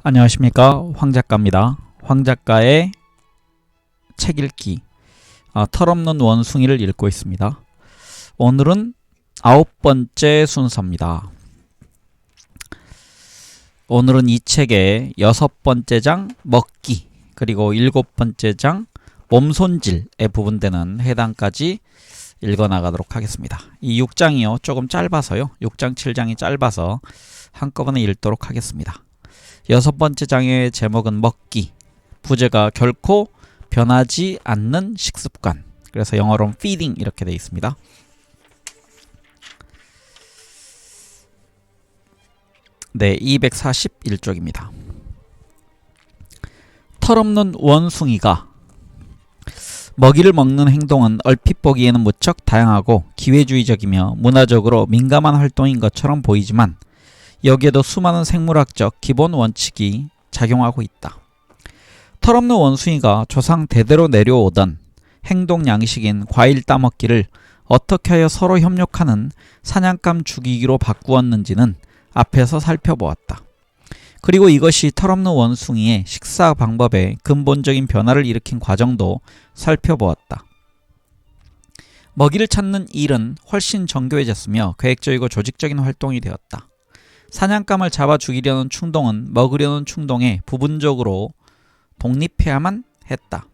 안녕하십니까, 황작가입니다. 황작가의 책 읽기, 털없는 원숭이를 읽고 있습니다. 오늘은 9번째 순서입니다. 오늘은 이 책의 6번째 장 먹기, 그리고 7번째 장 몸손질에 부분되는 해당까지 읽어나가도록 하겠습니다. 이 6장이요 조금 짧아서요, 6장 7장이 짧아서 한꺼번에 읽도록 하겠습니다. 6번째 장의 제목은 먹기, 부제가 결코 변하지 않는 식습관, 그래서 영어로는 feeding 이렇게 되어 있습니다. 네, 241쪽입니다. 털없는 원숭이가. 먹이를 먹는 행동은 얼핏 보기에는 무척 다양하고 기회주의적이며 문화적으로 민감한 활동인 것처럼 보이지만 여기에도 수많은 생물학적 기본 원칙이 작용하고 있다. 털없는 원숭이가 조상 대대로 내려오던 행동 양식인 과일 따먹기를 어떻게 하여 서로 협력하는 사냥감 죽이기로 바꾸었는지는 앞에서 살펴보았다. 그리고 이것이 털없는 원숭이의 식사 방법에 근본적인 변화를 일으킨 과정도 살펴보았다. 먹이를 찾는 일은 훨씬 정교해졌으며 계획적이고 조직적인 활동이 되었다. 사냥감을 잡아 죽이려는 충동은 먹으려는 충동에 부분적으로 독립해야만 했다.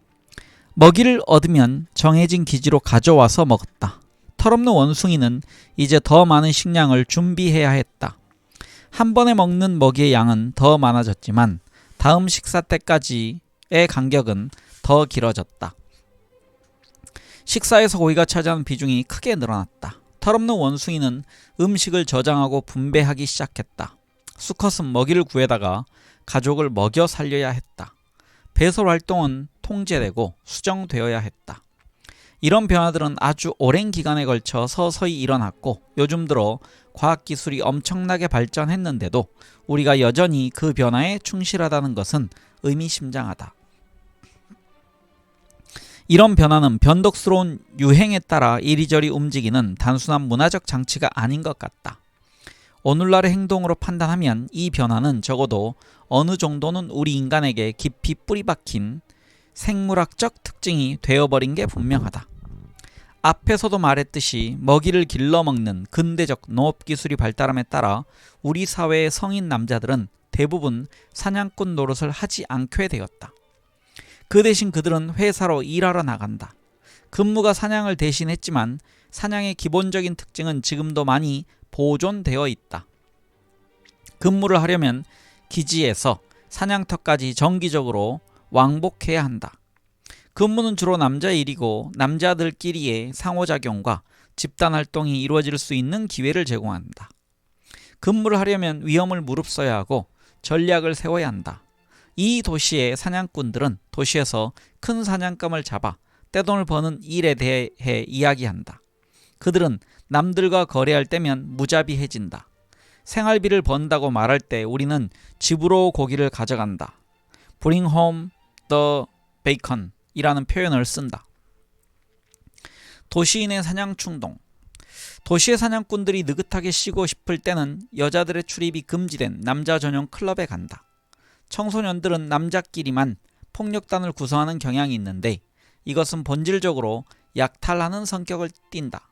먹이를 얻으면 정해진 기지로 가져와서 먹었다. 털없는 원숭이는 이제 더 많은 식량을 준비해야 했다. 한 번에 먹는 먹이의 양은 더 많아졌지만 다음 식사 때까지의 간격은 더 길어졌다. 식사에서 고기가 차지하는 비중이 크게 늘어났다. 털없는 원숭이는 음식을 저장하고 분배하기 시작했다. 수컷은 먹이를 구해다가 가족을 먹여 살려야 했다. 배설 활동은 통제되고 수정되어야 했다. 이런 변화들은 아주 오랜 기간에 걸쳐 서서히 일어났고 요즘 들어 과학기술이 엄청나게 발전했는데도 우리가 여전히 그 변화에 충실하다는 것은 의미심장하다. 이런 변화는 변덕스러운 유행에 따라 이리저리 움직이는 단순한 문화적 장치가 아닌 것 같다. 오늘날의 행동으로 판단하면 이 변화는 적어도 어느 정도는 우리 인간에게 깊이 뿌리박힌 생물학적 특징이 되어버린 게 분명하다. 앞에서도 말했듯이 먹이를 길러먹는 근대적 농업기술이 발달함에 따라 우리 사회의 성인 남자들은 대부분 사냥꾼 노릇을 하지 않게 되었다. 그 대신 그들은 회사로 일하러 나간다. 근무가 사냥을 대신했지만 사냥의 기본적인 특징은 지금도 많이 보존되어 있다. 근무를 하려면 기지에서 사냥터까지 정기적으로 왕복해야 한다. 근무는 주로 남자의 일이고 남자들끼리의 상호작용과 집단활동이 이루어질 수 있는 기회를 제공한다. 근무를 하려면 위험을 무릅써야 하고 전략을 세워야 한다. 이 도시의 사냥꾼들은 도시에서 큰 사냥감을 잡아 떼돈을 버는 일에 대해 이야기한다. 그들은 남들과 거래할 때면 무자비해진다. 생활비를 번다고 말할 때 우리는 집으로 고기를 가져간다. Bring home the bacon 이라는 표현을 쓴다. 도시인의 사냥 충동. 도시의 사냥꾼들이 느긋하게 쉬고 싶을 때는 여자들의 출입이 금지된 남자 전용 클럽에 간다. 청소년들은 남자끼리만 폭력단을 구성하는 경향이 있는데 이것은 본질적으로 약탈하는 성격을 띈다.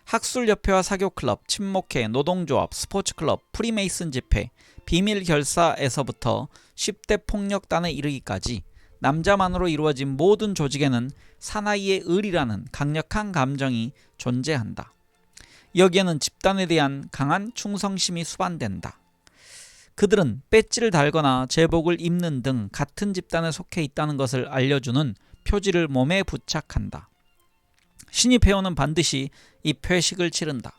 학술협회와 사교클럽, 친목회, 노동조합, 스포츠클럽, 프리메이슨 집회, 비밀결사에서부터 10대 폭력단에 이르기까지 남자만으로 이루어진 모든 조직에는 사나이의 의리라는 강력한 감정이 존재한다. 여기에는 집단에 대한 강한 충성심이 수반된다. 그들은 배지를 달거나 제복을 입는 등 같은 집단에 속해 있다는 것을 알려주는 표지를 몸에 부착한다. 신입회원은 반드시 이 회식을 치른다.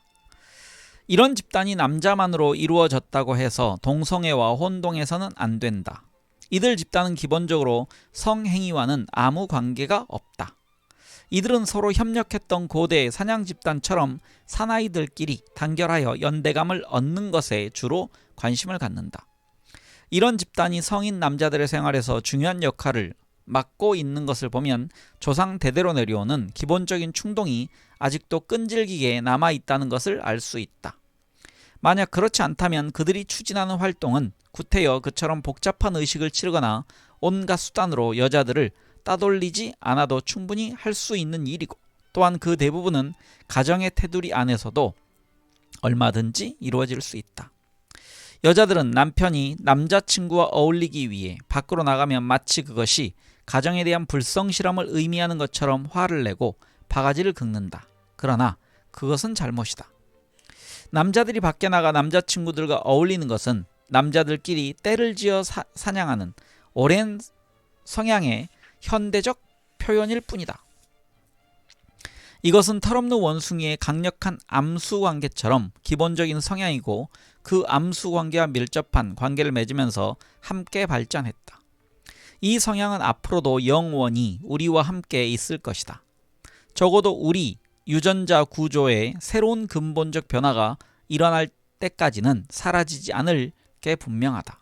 이런 집단이 남자만으로 이루어졌다고 해서 동성애와 혼동해서는 안 된다. 이들 집단은 기본적으로 성행위와는 아무 관계가 없다. 이들은 서로 협력했던 고대 사냥 집단처럼 사나이들끼리 단결하여 연대감을 얻는 것에 주로 관심을 갖는다. 이런 집단이 성인 남자들의 생활에서 중요한 역할을 맡고 있는 것을 보면 조상 대대로 내려오는 기본적인 충동이 아직도 끈질기게 남아있다는 것을 알 수 있다. 만약 그렇지 않다면 그들이 추진하는 활동은 구태여 그처럼 복잡한 의식을 치르거나 온갖 수단으로 여자들을 따돌리지 않아도 충분히 할 수 있는 일이고, 또한 그 대부분은 가정의 테두리 안에서도 얼마든지 이루어질 수 있다. 여자들은 남편이 남자친구와 어울리기 위해 밖으로 나가면 마치 그것이 가정에 대한 불성실함을 의미하는 것처럼 화를 내고 바가지를 긁는다. 그러나 그것은 잘못이다. 남자들이 밖에 나가 남자친구들과 어울리는 것은 남자들끼리 때를 지어 사냥하는 오랜 성향의 현대적 표현일 뿐이다. 이것은 털없는 원숭이의 강력한 암수관계처럼 기본적인 성향이고, 그 암수관계와 밀접한 관계를 맺으면서 함께 발전했다. 이 성향은 앞으로도 영원히 우리와 함께 있을 것이다. 적어도 우리 유전자 구조의 새로운 근본적 변화가 일어날 때까지는 사라지지 않을 게 분명하다.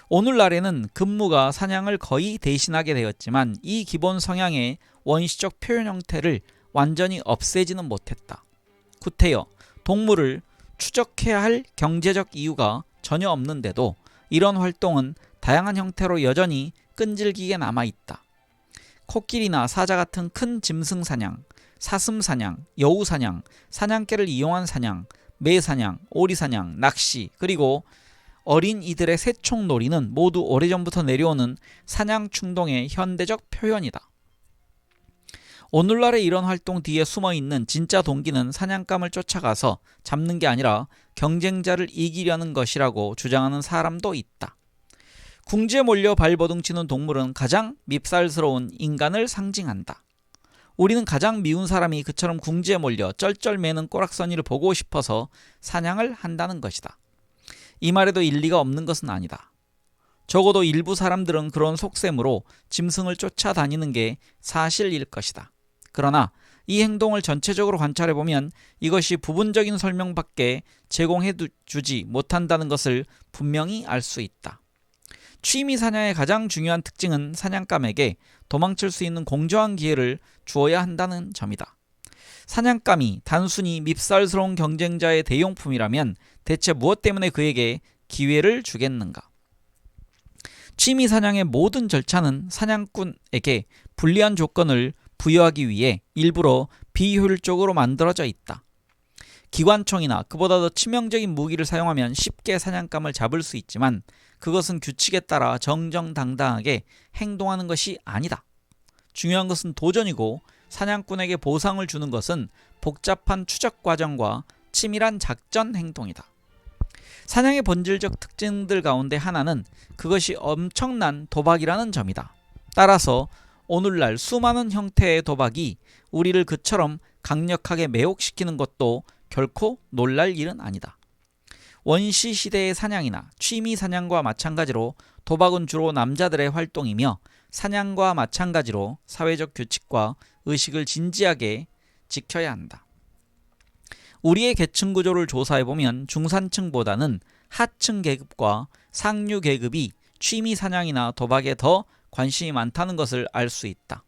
오늘날에는 근무가 사냥을 거의 대신하게 되었지만 이 기본 성향의 원시적 표현 형태를 완전히 없애지는 못했다. 구태여 동물을 추적해야 할 경제적 이유가 전혀 없는데도 이런 활동은 다양한 형태로 여전히 끈질기게 남아있다. 코끼리나 사자 같은 큰 짐승 사냥, 사슴 사냥, 여우 사냥, 사냥개를 이용한 사냥, 매 사냥, 오리 사냥, 낚시, 그리고 어린 이들의 새총놀이는 모두 오래전부터 내려오는 사냥 충동의 현대적 표현이다. 오늘날의 이런 활동 뒤에 숨어있는 진짜 동기는 사냥감을 쫓아가서 잡는 게 아니라 경쟁자를 이기려는 것이라고 주장하는 사람도 있다. 궁지에 몰려 발버둥치는 동물은 가장 밉살스러운 인간을 상징한다. 우리는 가장 미운 사람이 그처럼 궁지에 몰려 쩔쩔매는 꼬락서니를 보고 싶어서 사냥을 한다는 것이다. 이 말에도 일리가 없는 것은 아니다. 적어도 일부 사람들은 그런 속셈으로 짐승을 쫓아다니는 게 사실일 것이다. 그러나 이 행동을 전체적으로 관찰해보면 이것이 부분적인 설명밖에 제공해주지 못한다는 것을 분명히 알 수 있다. 취미 사냥의 가장 중요한 특징은 사냥감에게 도망칠 수 있는 공정한 기회를 주어야 한다는 점이다. 사냥감이 단순히 밉살스러운 경쟁자의 대용품이라면 대체 무엇 때문에 그에게 기회를 주겠는가? 취미 사냥의 모든 절차는 사냥꾼에게 불리한 조건을 부여하기 위해 일부러 비효율적으로 만들어져 있다. 기관총이나 그보다 더 치명적인 무기를 사용하면 쉽게 사냥감을 잡을 수 있지만 그것은 규칙에 따라 정정당당하게 행동하는 것이 아니다. 중요한 것은 도전이고, 사냥꾼에게 보상을 주는 것은 복잡한 추적 과정과 치밀한 작전 행동이다. 사냥의 본질적 특징들 가운데 하나는 그것이 엄청난 도박이라는 점이다. 따라서 오늘날 수많은 형태의 도박이 우리를 그처럼 강력하게 매혹시키는 것도 결코 놀랄 일은 아니다. 원시시대의 사냥이나 취미 사냥과 마찬가지로 도박은 주로 남자들의 활동이며, 사냥과 마찬가지로 사회적 규칙과 의식을 진지하게 지켜야 한다. 우리의 계층 구조를 조사해보면 중산층보다는 하층 계급과 상류 계급이 취미 사냥이나 도박에 더 관심이 많다는 것을 알 수 있다.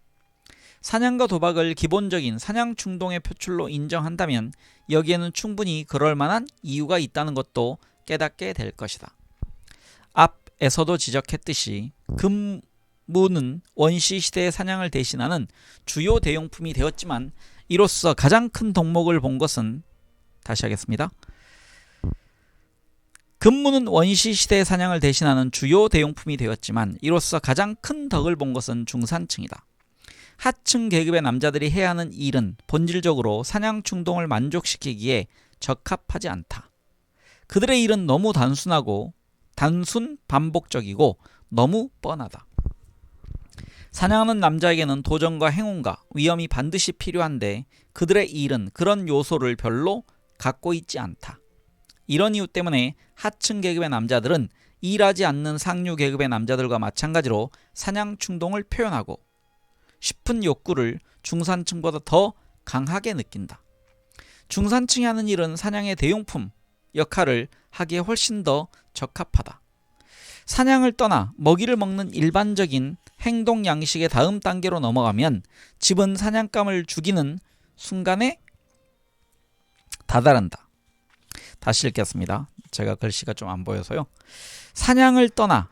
사냥과 도박을 기본적인 사냥 충동의 표출로 인정한다면 여기에는 충분히 그럴 만한 이유가 있다는 것도 깨닫게 될 것이다. 앞에서도 지적했듯이 금무는 원시시대의 사냥을 대신하는 주요 대용품이 되었지만, 이로써 가장 큰 덕목을 본 것은, 다시 하겠습니다. 금무는 원시시대의 사냥을 대신하는 주요 대용품이 되었지만 이로써 가장 큰 덕을 본 것은 중산층이다. 하층 계급의 남자들이 해야 하는 일은 본질적으로 사냥 충동을 만족시키기에 적합하지 않다. 그들의 일은 너무 단순 반복적이고 너무 뻔하다. 사냥하는 남자에게는 도전과 행운과 위험이 반드시 필요한데 그들의 일은 그런 요소를 별로 갖고 있지 않다. 이런 이유 때문에 하층 계급의 남자들은 일하지 않는 상류 계급의 남자들과 마찬가지로 사냥 충동을 표현하고 싶은 욕구를 중산층보다 더 강하게 느낀다. 중산층이 하는 일은 사냥의 대용품 역할을 하기에 훨씬 더 적합하다. 사냥을 떠나 먹이를 먹는 일반적인 행동 양식의 다음 단계로 넘어가면 집은 사냥감을 죽이는 순간에 다다른다. 다시 읽겠습니다. 제가 글씨가 좀 안 보여서요. 사냥을 떠나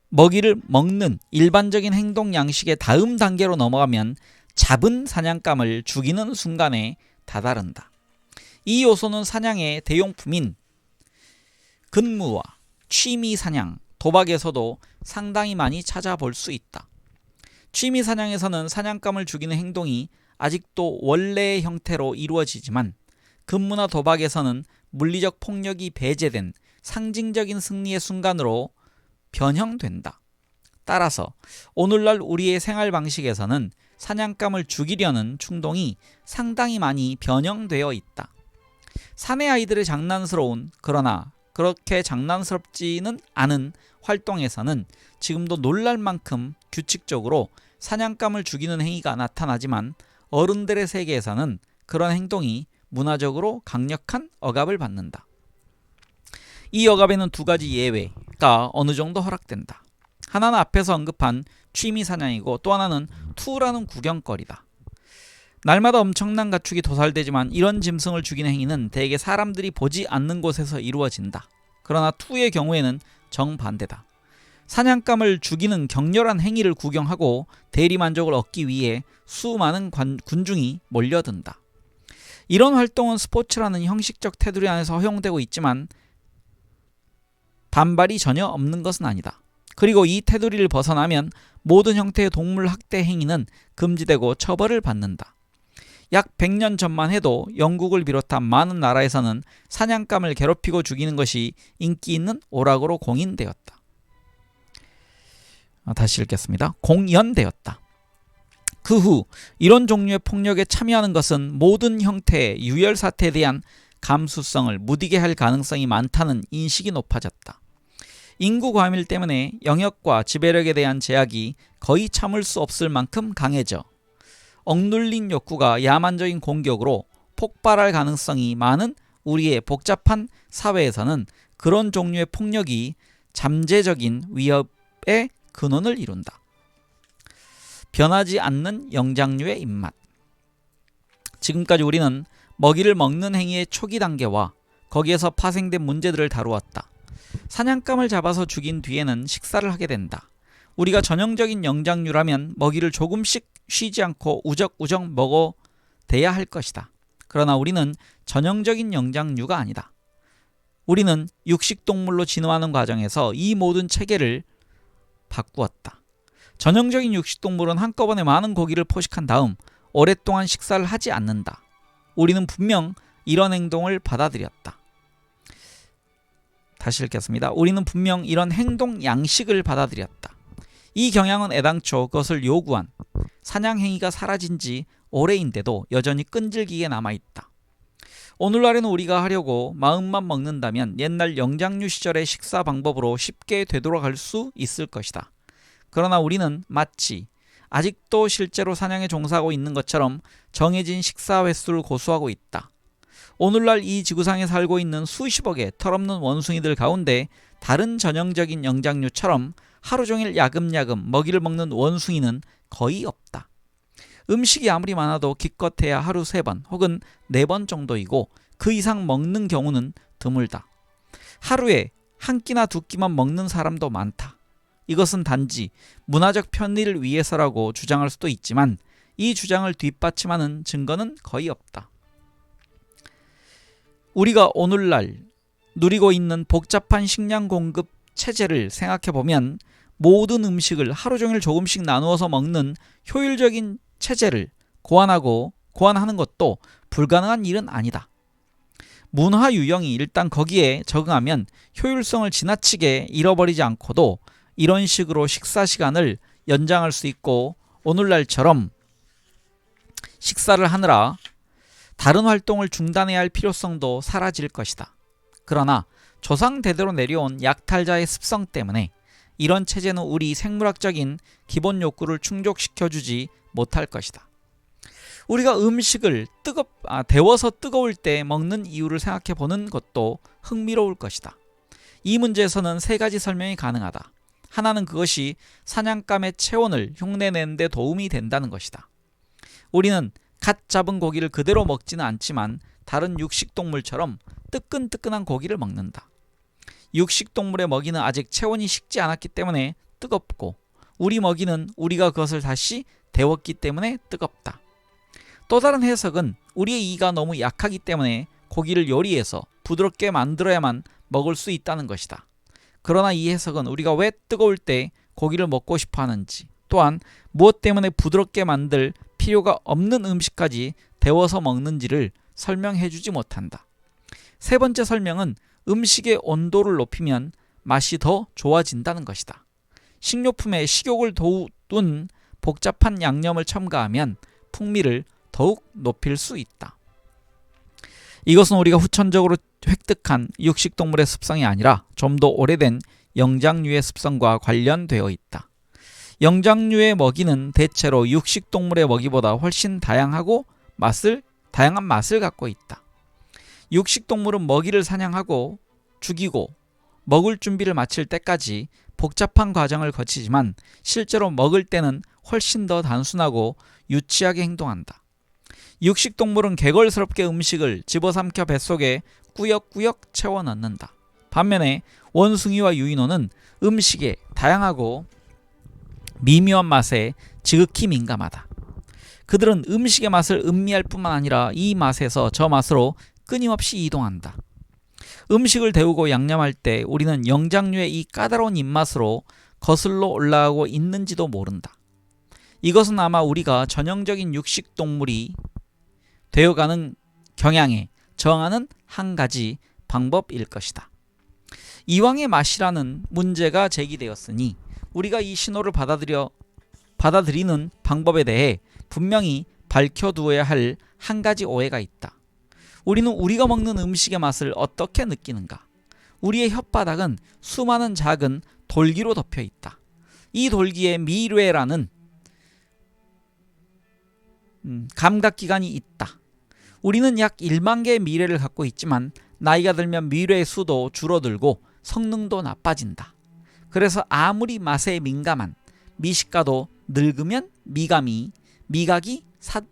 먹이를 먹는 일반적인 행동 양식의 다음 단계로 넘어가면 잡은 사냥감을 죽이는 순간에 다다른다. 이 요소는 사냥의 대용품인 근무와 취미 사냥, 도박에서도 상당히 많이 찾아볼 수 있다. 취미 사냥에서는 사냥감을 죽이는 행동이 아직도 원래의 형태로 이루어지지만 근무나 도박에서는 물리적 폭력이 배제된 상징적인 승리의 순간으로 변형된다. 따라서 오늘날 우리의 생활 방식에서는 사냥감을 죽이려는 충동이 상당히 많이 변형되어 있다. 사내 아이들의 장난스러운 그러나 그렇게 장난스럽지는 않은 활동에서는 지금도 놀랄 만큼 규칙적으로 사냥감을 죽이는 행위가 나타나지만 어른들의 세계에서는 그런 행동이 문화적으로 강력한 억압을 받는다. 이 억압에는 두 가지 예외가 어느 정도 허락된다. 하나는 앞에서 언급한 취미 사냥이고 또 하나는 투라는 구경거리다. 날마다 엄청난 가축이 도살되지만 이런 짐승을 죽이는 행위는 대개 사람들이 보지 않는 곳에서 이루어진다. 그러나 투의 경우에는 정반대다. 사냥감을 죽이는 격렬한 행위를 구경하고 대리만족을 얻기 위해 수많은 군중이 몰려든다. 이런 활동은 스포츠라는 형식적 테두리 안에서 허용되고 있지만 반발이 전혀 없는 것은 아니다. 그리고 이 테두리를 벗어나면 모든 형태의 동물 학대 행위는 금지되고 처벌을 받는다. 약 100년 전만 해도 영국을 비롯한 많은 나라에서는 사냥감을 괴롭히고 죽이는 것이 인기 있는 오락으로 공인되었다. 다시 읽겠습니다. 공연되었다. 그 후 이런 종류의 폭력에 참여하는 것은 모든 형태의 유혈 사태에 대한 감수성을 무디게 할 가능성이 많다는 인식이 높아졌다. 인구 과밀 때문에 영역과 지배력에 대한 제약이 거의 참을 수 없을 만큼 강해져 억눌린 욕구가 야만적인 공격으로 폭발할 가능성이 많은 우리의 복잡한 사회에서는 그런 종류의 폭력이 잠재적인 위협의 근원을 이룬다. 변하지 않는 영장류의 입맛. 지금까지 우리는 먹이를 먹는 행위의 초기 단계와 거기에서 파생된 문제들을 다루었다. 사냥감을 잡아서 죽인 뒤에는 식사를 하게 된다. 우리가 전형적인 영장류라면 먹이를 조금씩 쉬지 않고 우적우적 먹어대야 할 것이다. 그러나 우리는 전형적인 영장류가 아니다. 우리는 육식동물로 진화하는 과정에서 이 모든 체계를 바꾸었다. 전형적인 육식동물은 한꺼번에 많은 고기를 포식한 다음 오랫동안 식사를 하지 않는다. 우리는 분명 이런 행동을 받아들였다. 다시 읽겠습니다. 우리는 분명 이런 행동 양식을 받아들였다. 이 경향은 애당초 그것을 요구한 사냥 행위가 사라진 지 오래인데도 여전히 끈질기게 남아있다. 오늘날에는 우리가 하려고 마음만 먹는다면 옛날 영장류 시절의 식사 방법으로 쉽게 되돌아갈 수 있을 것이다. 그러나 우리는 마치 아직도 실제로 사냥에 종사하고 있는 것처럼 정해진 식사 횟수를 고수하고 있다. 오늘날 이 지구상에 살고 있는 수십억의 털없는 원숭이들 가운데 다른 전형적인 영장류처럼 하루 종일 야금야금 먹이를 먹는 원숭이는 거의 없다. 음식이 아무리 많아도 기껏해야 하루 3번 혹은 4번 정도이고 그 이상 먹는 경우는 드물다. 하루에 한 끼나 2끼만 먹는 사람도 많다. 이것은 단지 문화적 편의를 위해서라고 주장할 수도 있지만 이 주장을 뒷받침하는 증거는 거의 없다. 우리가 오늘날 누리고 있는 복잡한 식량 공급 체제를 생각해보면 모든 음식을 하루 종일 조금씩 나누어서 먹는 효율적인 체제를 고안하는 것도 불가능한 일은 아니다. 문화 유형이 일단 거기에 적응하면 효율성을 지나치게 잃어버리지 않고도 이런 식으로 식사 시간을 연장할 수 있고 오늘날처럼 식사를 하느라 다른 활동을 중단해야 할 필요성도 사라질 것이다. 그러나 조상 대대로 내려온 약탈자의 습성 때문에 이런 체제는 우리 생물학적인 기본 욕구를 충족시켜주지 못할 것이다. 우리가 음식을 데워서 뜨거울 때 먹는 이유를 생각해 보는 것도 흥미로울 것이다. 이 문제에서는 3가지 설명이 가능하다. 하나는 그것이 사냥감의 체온을 흉내내는 데 도움이 된다는 것이다. 우리는 갓 잡은 고기를 그대로 먹지는 않지만 다른 육식동물처럼 뜨끈뜨끈한 고기를 먹는다. 육식동물의 먹이는 아직 체온이 식지 않았기 때문에 뜨겁고 우리 먹이는 우리가 그것을 다시 데웠기 때문에 뜨겁다. 또 다른 해석은 우리의 이가 너무 약하기 때문에 고기를 요리해서 부드럽게 만들어야만 먹을 수 있다는 것이다. 그러나 이 해석은 우리가 왜 뜨거울 때 고기를 먹고 싶어 하는지, 또한 무엇 때문에 부드럽게 만들 필요가 없는 음식까지 데워서 먹는지를 설명해 주지 못한다. 세 번째 설명은 음식의 온도를 높이면 맛이 더 좋아진다는 것이다. 식료품에 식욕을 돋운 복잡한 양념을 첨가하면 풍미를 더욱 높일 수 있다. 이것은 우리가 후천적으로 획득한 육식동물의 습성이 아니라 좀 더 오래된 영장류의 습성과 관련되어 있다. 영장류의 먹이는 대체로 육식동물의 먹이보다 훨씬 다양한 맛을 갖고 있다. 육식동물은 먹이를 사냥하고 죽이고 먹을 준비를 마칠 때까지 복잡한 과정을 거치지만 실제로 먹을 때는 훨씬 더 단순하고 유치하게 행동한다. 육식동물은 개걸스럽게 음식을 집어삼켜 뱃속에 꾸역꾸역 채워 넣는다. 반면에 원숭이와 유인원은 음식의 다양하고 미묘한 맛에 지극히 민감하다. 그들은 음식의 맛을 음미할 뿐만 아니라 이 맛에서 저 맛으로 끊임없이 이동한다. 음식을 데우고 양념할 때 우리는 영장류의 이 까다로운 입맛으로 거슬러 올라가고 있는지도 모른다. 이것은 아마 우리가 전형적인 육식동물이 되어가는 경향에 저항하는 한 가지 방법일 것이다. 이왕의 맛이라는 문제가 제기되었으니 우리가 이 신호를 받아들이는 방법에 대해 분명히 밝혀두어야 할 한 가지 오해가 있다. 우리는 우리가 먹는 음식의 맛을 어떻게 느끼는가? 우리의 혓바닥은 수많은 작은 돌기로 덮여 있다. 이 돌기에 미뢰라는 감각기관이 있다. 우리는 약 1만 개의 미뢰를 갖고 있지만 나이가 들면 미뢰의 수도 줄어들고 성능도 나빠진다. 그래서 아무리 맛에 민감한 미식가도 늙으면 미각이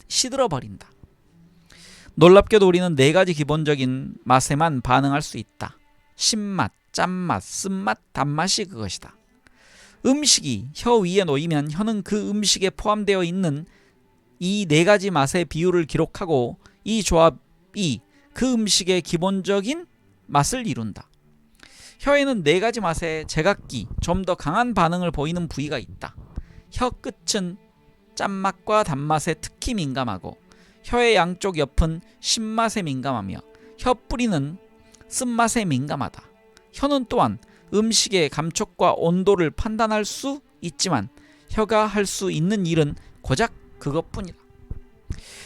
시들어버린다. 놀랍게도 우리는 4가지 기본적인 맛에만 반응할 수 있다. 신맛, 짠맛, 쓴맛, 단맛이 그것이다. 음식이 혀 위에 놓이면 혀는 그 음식에 포함되어 있는 이 4가지 맛의 비율을 기록하고 이 조합이 그 음식의 기본적인 맛을 이룬다. 혀에는 4가지 맛의 제각기 좀 더 강한 반응을 보이는 부위가 있다. 혀 끝은 짠맛과 단맛에 특히 민감하고 혀의 양쪽 옆은 신맛에 민감하며 혀 뿌리는 쓴맛에 민감하다. 혀는 또한 음식의 감촉과 온도를 판단할 수 있지만 혀가 할 수 있는 일은 고작 그것뿐이다.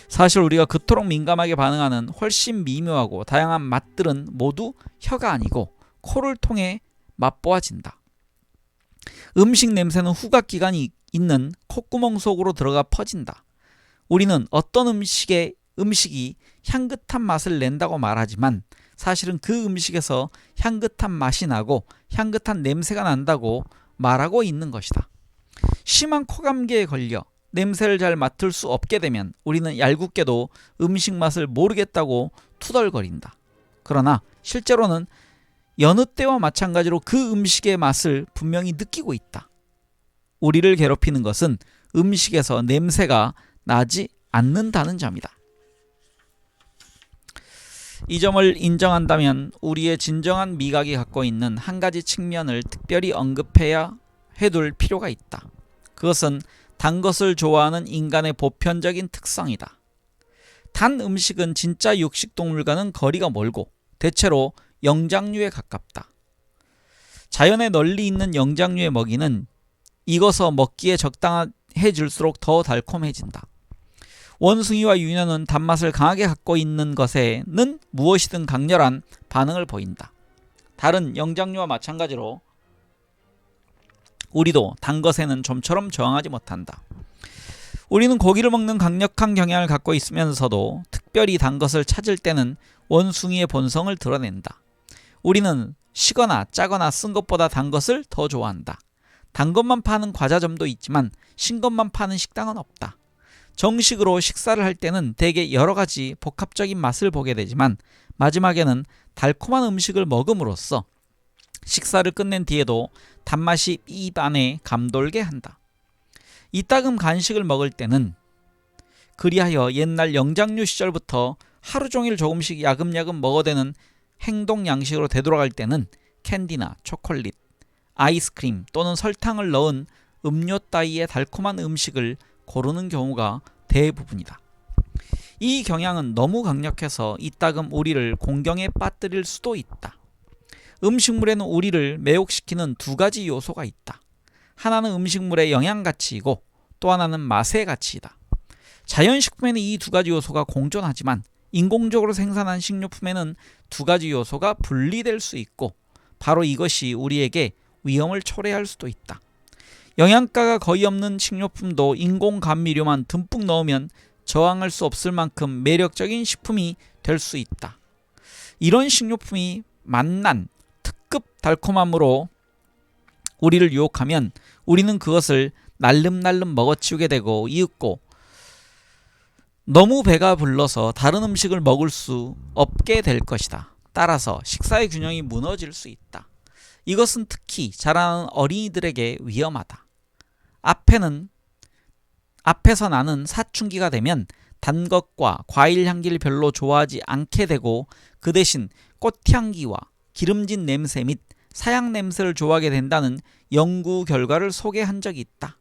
사실 우리가 그토록 민감하게 반응하는 훨씬 미묘하고 다양한 맛들은 모두 혀가 아니고 코를 통해 맛보아진다. 음식 냄새는 후각기관이 있는 콧구멍 속으로 들어가 퍼진다. 우리는 어떤 음식이 향긋한 맛을 낸다고 말하지만 사실은 그 음식에서 향긋한 맛이 나고 향긋한 냄새가 난다고 말하고 있는 것이다. 심한 코감기에 걸려 냄새를 잘 맡을 수 없게 되면 우리는 얄궂게도 음식 맛을 모르겠다고 투덜거린다. 그러나 실제로는 여느 때와 마찬가지로 그 음식의 맛을 분명히 느끼고 있다. 우리를 괴롭히는 것은 음식에서 냄새가 나지 않는다는 점이다. 이 점을 인정한다면 우리의 진정한 미각이 갖고 있는 한 가지 측면을 특별히 언급해야 해둘 필요가 있다. 그것은 단 것을 좋아하는 인간의 보편적인 특성이다. 단 음식은 진짜 육식동물과는 거리가 멀고 대체로 영장류에 가깝다. 자연에 널리 있는 영장류의 먹이는 익어서 먹기에 적당해질수록 더 달콤해진다. 원숭이와 유인원은 단맛을 강하게 갖고 있는 것에는 무엇이든 강렬한 반응을 보인다. 다른 영장류와 마찬가지로 우리도 단 것에는 좀처럼 저항하지 못한다. 우리는 고기를 먹는 강력한 경향을 갖고 있으면서도 특별히 단 것을 찾을 때는 원숭이의 본성을 드러낸다. 우리는 시거나 짜거나 쓴 것보다 단 것을 더 좋아한다. 단 것만 파는 과자점도 있지만 신 것만 파는 식당은 없다. 정식으로 식사를 할 때는 대개 여러 가지 복합적인 맛을 보게 되지만 마지막에는 달콤한 음식을 먹음으로써 식사를 끝낸 뒤에도 단맛이 입 안에 감돌게 한다. 이따금 간식을 먹을 때는 그리하여 옛날 영장류 시절부터 하루 종일 조금씩 야금야금 먹어대는 행동 양식으로 되돌아갈 때는 캔디나 초콜릿, 아이스크림 또는 설탕을 넣은 음료 따위의 달콤한 음식을 고르는 경우가 대부분이다. 이 경향은 너무 강력해서 이따금 우리를 공경에 빠뜨릴 수도 있다. 음식물에는 우리를 매혹시키는 두 가지 요소가 있다. 하나는 음식물의 영양가치이고 또 하나는 맛의 가치이다. 자연식품에는 이 두 가지 요소가 공존하지만 인공적으로 생산한 식료품에는 두 가지 요소가 분리될 수 있고 바로 이것이 우리에게 위험을 초래할 수도 있다. 영양가가 거의 없는 식료품도 인공 감미료만 듬뿍 넣으면 저항할 수 없을 만큼 매력적인 식품이 될 수 있다. 이런 식료품이 맛난 특급 달콤함으로 우리를 유혹하면 우리는 그것을 날름날름 먹어치우게 되고 이윽고 너무 배가 불러서 다른 음식을 먹을 수 없게 될 것이다. 따라서 식사의 균형이 무너질 수 있다. 이것은 특히 자라나는 어린이들에게 위험하다. 앞에서 나는 사춘기가 되면 단 것과 과일 향기를 별로 좋아하지 않게 되고 그 대신 꽃향기와 기름진 냄새 및 사양 냄새를 좋아하게 된다는 연구 결과를 소개한 적이 있다.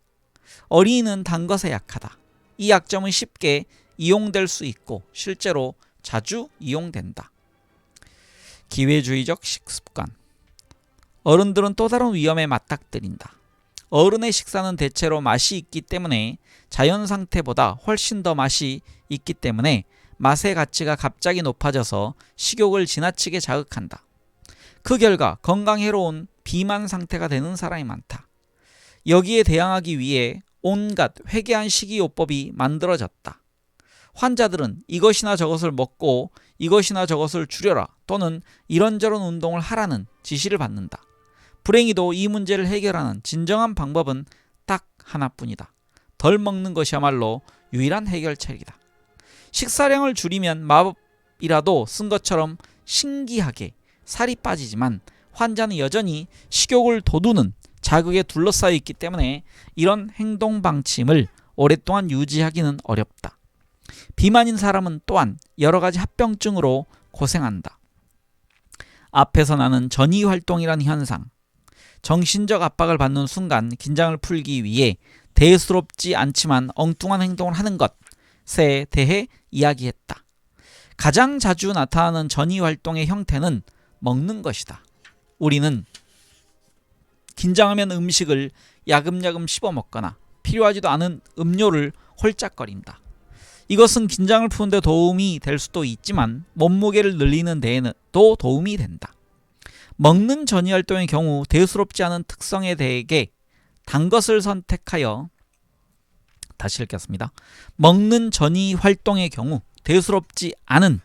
어린이는 단 것에 약하다. 이 약점은 쉽게 이용될 수 있고 실제로 자주 이용된다. 기회주의적 식습관. 어른들은 또 다른 위험에 맞닥뜨린다. 어른의 식사는 대체로 맛이 있기 때문에 자연 상태보다 훨씬 더 맛이 있기 때문에 맛의 가치가 갑자기 높아져서 식욕을 지나치게 자극한다. 그 결과 건강에 해로운 비만 상태가 되는 사람이 많다. 여기에 대항하기 위해 온갖 회개한 식이요법이 만들어졌다. 환자들은 이것이나 저것을 먹고 이것이나 저것을 줄여라 또는 이런저런 운동을 하라는 지시를 받는다. 불행히도 이 문제를 해결하는 진정한 방법은 딱 하나뿐이다. 덜 먹는 것이야말로 유일한 해결책이다. 식사량을 줄이면 마법이라도 쓴 것처럼 신기하게 살이 빠지지만 환자는 여전히 식욕을 돋우는 자극에 둘러싸여 있기 때문에 이런 행동 방침을 오랫동안 유지하기는 어렵다. 비만인 사람은 또한 여러 가지 합병증으로 고생한다. 앞에서 나는 전이활동이라는 현상, 정신적 압박을 받는 순간 긴장을 풀기 위해 대수롭지 않지만 엉뚱한 행동을 하는 것에 대해 이야기했다. 가장 자주 나타나는 전이활동의 형태는 먹는 것이다. 우리는 긴장하면 음식을 야금야금 씹어먹거나 필요하지도 않은 음료를 홀짝거린다. 이것은 긴장을 푸는데 도움이 될 수도 있지만 몸무게를 늘리는 데에도 도움이 된다. 먹는 전이활동의 경우 대수롭지 않은 특성에 대해 단 것을 선택하여 다시 읽겠습니다. 먹는 전이활동의 경우 대수롭지 않은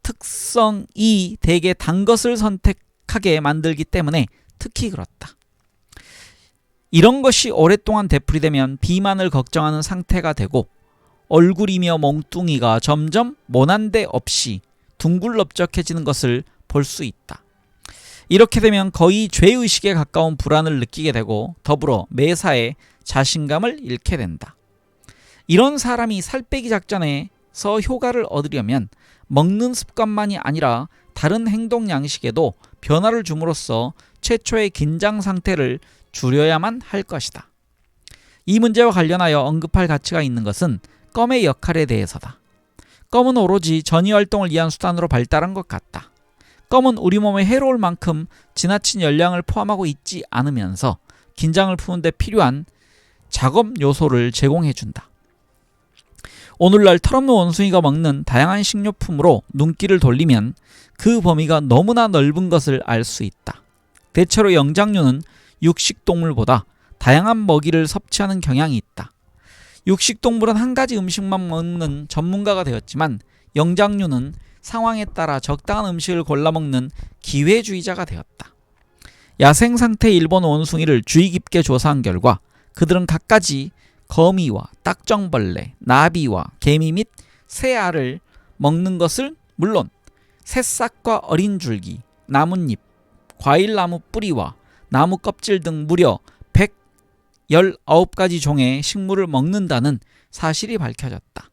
특성이 대개 단 것을 선택하게 만들기 때문에 특히 그렇다. 이런 것이 오랫동안 되풀이되면 비만을 걱정하는 상태가 되고 얼굴이며 몽뚱이가 점점 모난데 없이 둥글럽적해지는 것을 볼 수 있다. 이렇게 되면 거의 죄의식에 가까운 불안을 느끼게 되고 더불어 매사에 자신감을 잃게 된다. 이런 사람이 살 빼기 작전에서 효과를 얻으려면 먹는 습관만이 아니라 다른 행동 양식에도 변화를 줌으로써 최초의 긴장 상태를 줄여야만 할 것이다. 이 문제와 관련하여 언급할 가치가 있는 것은 껌의 역할에 대해서다. 껌은 오로지 전이활동을 위한 수단으로 발달한 것 같다. 껌은 우리 몸에 해로울 만큼 지나친 열량을 포함하고 있지 않으면서 긴장을 푸는데 필요한 작업 요소를 제공해준다. 오늘날 털없는 원숭이가 먹는 다양한 식료품으로 눈길을 돌리면 그 범위가 너무나 넓은 것을 알 수 있다. 대체로 영장류는 육식동물보다 다양한 먹이를 섭취하는 경향이 있다. 육식동물은 한 가지 음식만 먹는 전문가가 되었지만 영장류는 상황에 따라 적당한 음식을 골라 먹는 기회주의자가 되었다. 야생 상태의 일본 원숭이를 주의 깊게 조사한 결과 그들은 갖가지 거미와 딱정벌레, 나비와 개미 및 새알을 먹는 것을 물론 새싹과 어린 줄기, 나뭇잎, 과일나무 뿌리와 나무 껍질 등 무려 119가지 종의 식물을 먹는다는 사실이 밝혀졌다.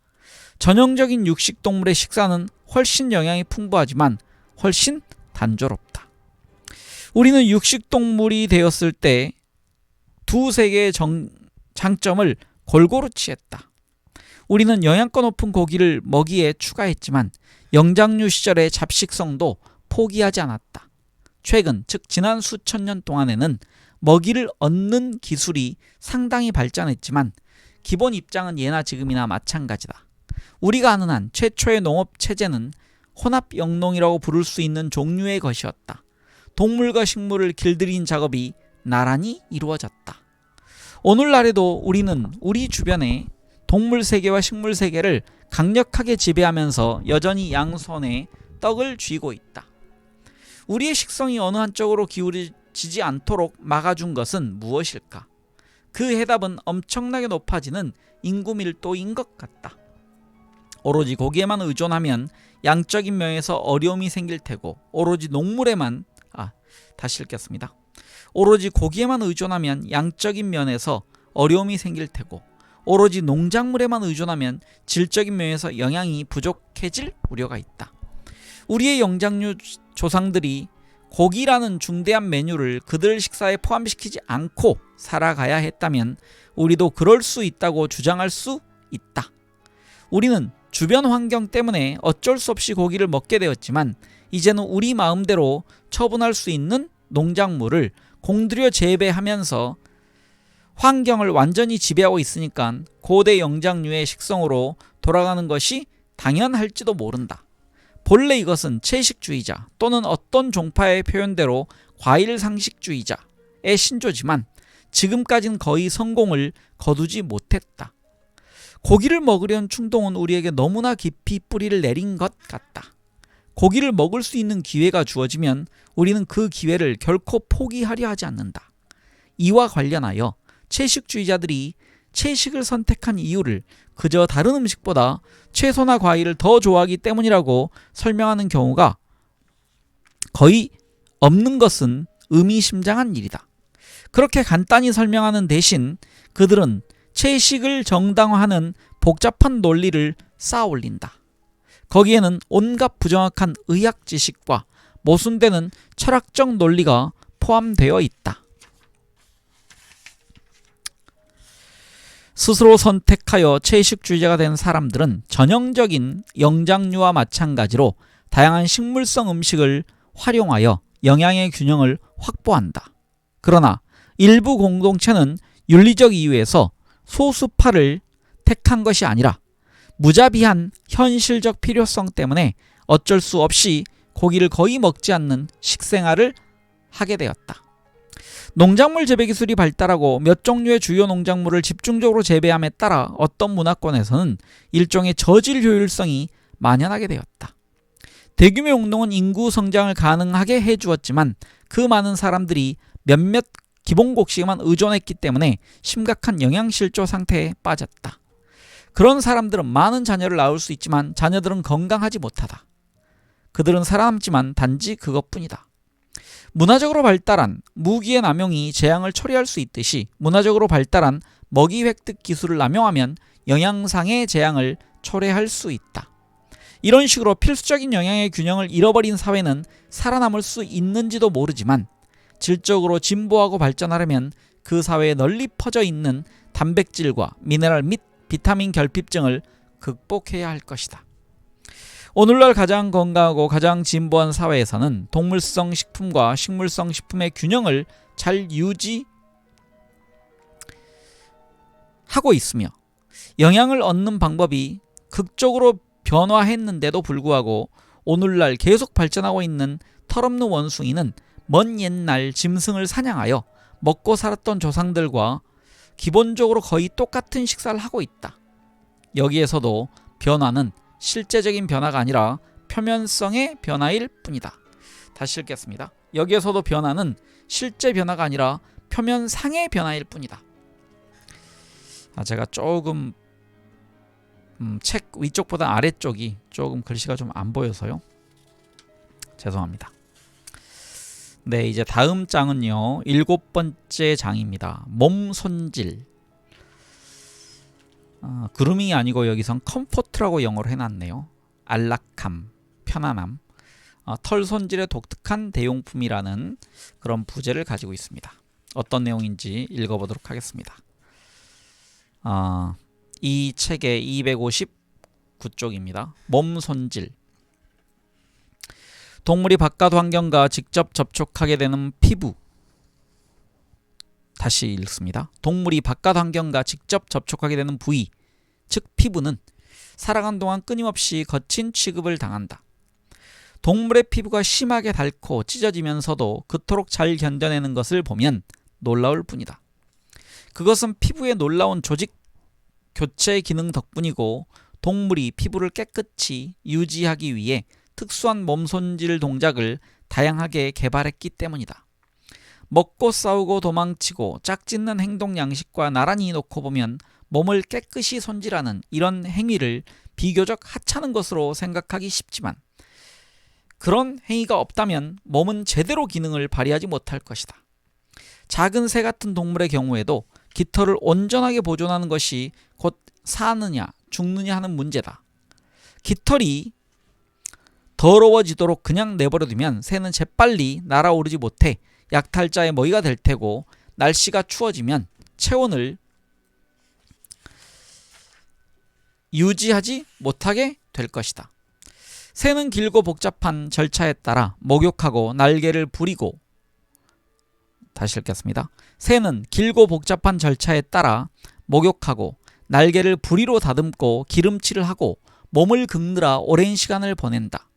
전형적인 육식동물의 식사는 훨씬 영양이 풍부하지만 훨씬 단조롭다. 우리는 육식동물이 되었을 때 두세 개의 장점을 골고루 취했다. 우리는 영양가 높은 고기를 먹이에 추가했지만 영장류 시절의 잡식성도 포기하지 않았다. 최근, 즉 지난 수천 년 동안에는 먹이를 얻는 기술이 상당히 발전했지만 기본 입장은 예나 지금이나 마찬가지다. 우리가 아는 한 최초의 농업 체제는 혼합 영농이라고 부를 수 있는 종류의 것이었다. 동물과 식물을 길들인 작업이 나란히 이루어졌다. 오늘날에도 우리는 우리 주변의 동물 세계와 식물 세계를 강력하게 지배하면서 여전히 양손에 떡을 쥐고 있다. 우리의 식성이 어느 한쪽으로 기울어지지 않도록 막아준 것은 무엇일까? 그 해답은 엄청나게 높아지는 인구 밀도인 것 같다. 오로지 고기에만 의존하면 양적인 면에서 어려움이 생길 테고 오로지 고기에만 의존하면 양적인 면에서 어려움이 생길 테고 오로지 농작물에만 의존하면 질적인 면에서 영양이 부족해질 우려가 있다. 우리의 영장류 조상들이 고기라는 중대한 메뉴를 그들 식사에 포함시키지 않고 살아가야 했다면 우리도 그럴 수 있다고 주장할 수 있다. 우리는 주변 환경 때문에 어쩔 수 없이 고기를 먹게 되었지만 이제는 우리 마음대로 처분할 수 있는 농작물을 공들여 재배하면서 환경을 완전히 지배하고 있으니까 고대 영장류의 식성으로 돌아가는 것이 당연할지도 모른다. 본래 이것은 채식주의자 또는 어떤 종파의 표현대로 과일상식주의자의 신조지만 지금까지는 거의 성공을 거두지 못했다. 고기를 먹으려는 충동은 우리에게 너무나 깊이 뿌리를 내린 것 같다. 고기를 먹을 수 있는 기회가 주어지면 우리는 그 기회를 결코 포기하려 하지 않는다. 이와 관련하여 채식주의자들이 채식을 선택한 이유를 그저 다른 음식보다 채소나 과일을 더 좋아하기 때문이라고 설명하는 경우가 거의 없는 것은 의미심장한 일이다. 그렇게 간단히 설명하는 대신 그들은 채식을 정당화하는 복잡한 논리를 쌓아 올린다. 거기에는 온갖 부정확한 의학 지식과 모순되는 철학적 논리가 포함되어 있다. 스스로 선택하여 채식주의자가 된 사람들은 전형적인 영장류와 마찬가지로 다양한 식물성 음식을 활용하여 영양의 균형을 확보한다. 그러나 일부 공동체는 윤리적 이유에서 소수파를 택한 것이 아니라 무자비한 현실적 필요성 때문에 어쩔 수 없이 고기를 거의 먹지 않는 식생활을 하게 되었다. 농작물 재배 기술이 발달하고 몇 종류의 주요 농작물을 집중적으로 재배함에 따라 어떤 문화권에서는 일종의 저질 효율성이 만연하게 되었다. 대규모 용농은 인구 성장을 가능하게 해주었지만 그 많은 사람들이 몇몇 기본 곡식에만 의존했기 때문에 심각한 영양실조 상태에 빠졌다. 그런 사람들은 많은 자녀를 낳을 수 있지만 자녀들은 건강하지 못하다. 그들은 살아남지만 단지 그것뿐이다. 문화적으로 발달한 무기의 남용이 재앙을 초래할 수 있듯이 문화적으로 발달한 먹이 획득 기술을 남용하면 영양상의 재앙을 초래할 수 있다. 이런 식으로 필수적인 영양의 균형을 잃어버린 사회는 살아남을 수 있는지도 모르지만 질적으로 진보하고 발전하려면 그 사회에 널리 퍼져 있는 단백질과 미네랄 및 비타민 결핍증을 극복해야 할 것이다. 오늘날 가장 건강하고 가장 진보한 사회에서는 동물성 식품과 식물성 식품의 균형을 잘 유지하고 있으며 영양을 얻는 방법이 극적으로 변화했는데도 불구하고 오늘날 계속 발전하고 있는 털없는 원숭이는 먼 옛날 짐승을 사냥하여 먹고 살았던 조상들과 기본적으로 거의 똑같은 식사를 하고 있다. 여기에서도 변화는 실제적인 변화가 아니라 표면성의 변화일 뿐이다. 다시 읽겠습니다. 여기에서도 변화는 실제 변화가 아니라 표면상의 변화일 뿐이다. 제가 조금 책 위쪽보다 아래쪽이 조금 글씨가 좀 안 보여서요. 죄송합니다. 네, 이제 다음 장은요. 7번째 장입니다. 몸 손질. 그루밍이 아니고 여기선 컴포트라고 영어로 해놨네요. 안락함, 편안함, 털 손질에 독특한 대용품이라는 그런 부제를 가지고 있습니다. 어떤 내용인지 읽어보도록 하겠습니다. 이 책의 259쪽입니다. 몸 손질. 동물이 바깥 환경과 직접 접촉하게 되는 피부. 다시 읽습니다. 동물이 바깥 환경과 직접 접촉하게 되는 부위, 즉 피부는 살아간 동안 끊임없이 거친 취급을 당한다. 동물의 피부가 심하게 닳고 찢어지면서도 그토록 잘 견뎌내는 것을 보면 놀라울 뿐이다. 그것은 피부의 놀라운 조직 교체 기능 덕분이고, 동물이 피부를 깨끗이 유지하기 위해 특수한 몸손질 동작을 다양하게 개발했기 때문이다. 먹고 싸우고 도망치고 짝짓는 행동 양식과 나란히 놓고 보면 몸을 깨끗이 손질하는 이런 행위를 비교적 하찮은 것으로 생각하기 쉽지만, 그런 행위가 없다면 몸은 제대로 기능을 발휘하지 못할 것이다. 작은 새 같은 동물의 경우에도 깃털을 온전하게 보존하는 것이 곧 사느냐 죽느냐 하는 문제다. 깃털이 더러워지도록 그냥 내버려두면 새는 재빨리 날아오르지 못해 약탈자의 먹이가 될 테고, 날씨가 추워지면 체온을 유지하지 못하게 될 것이다. 새는 길고 복잡한 절차에 따라 목욕하고 날개를 부리고, 다시 읽겠습니다. 새는 길고 복잡한 절차에 따라 목욕하고 날개를 부리로 다듬고 기름칠을 하고 몸을 긁느라 오랜 시간을 보낸다.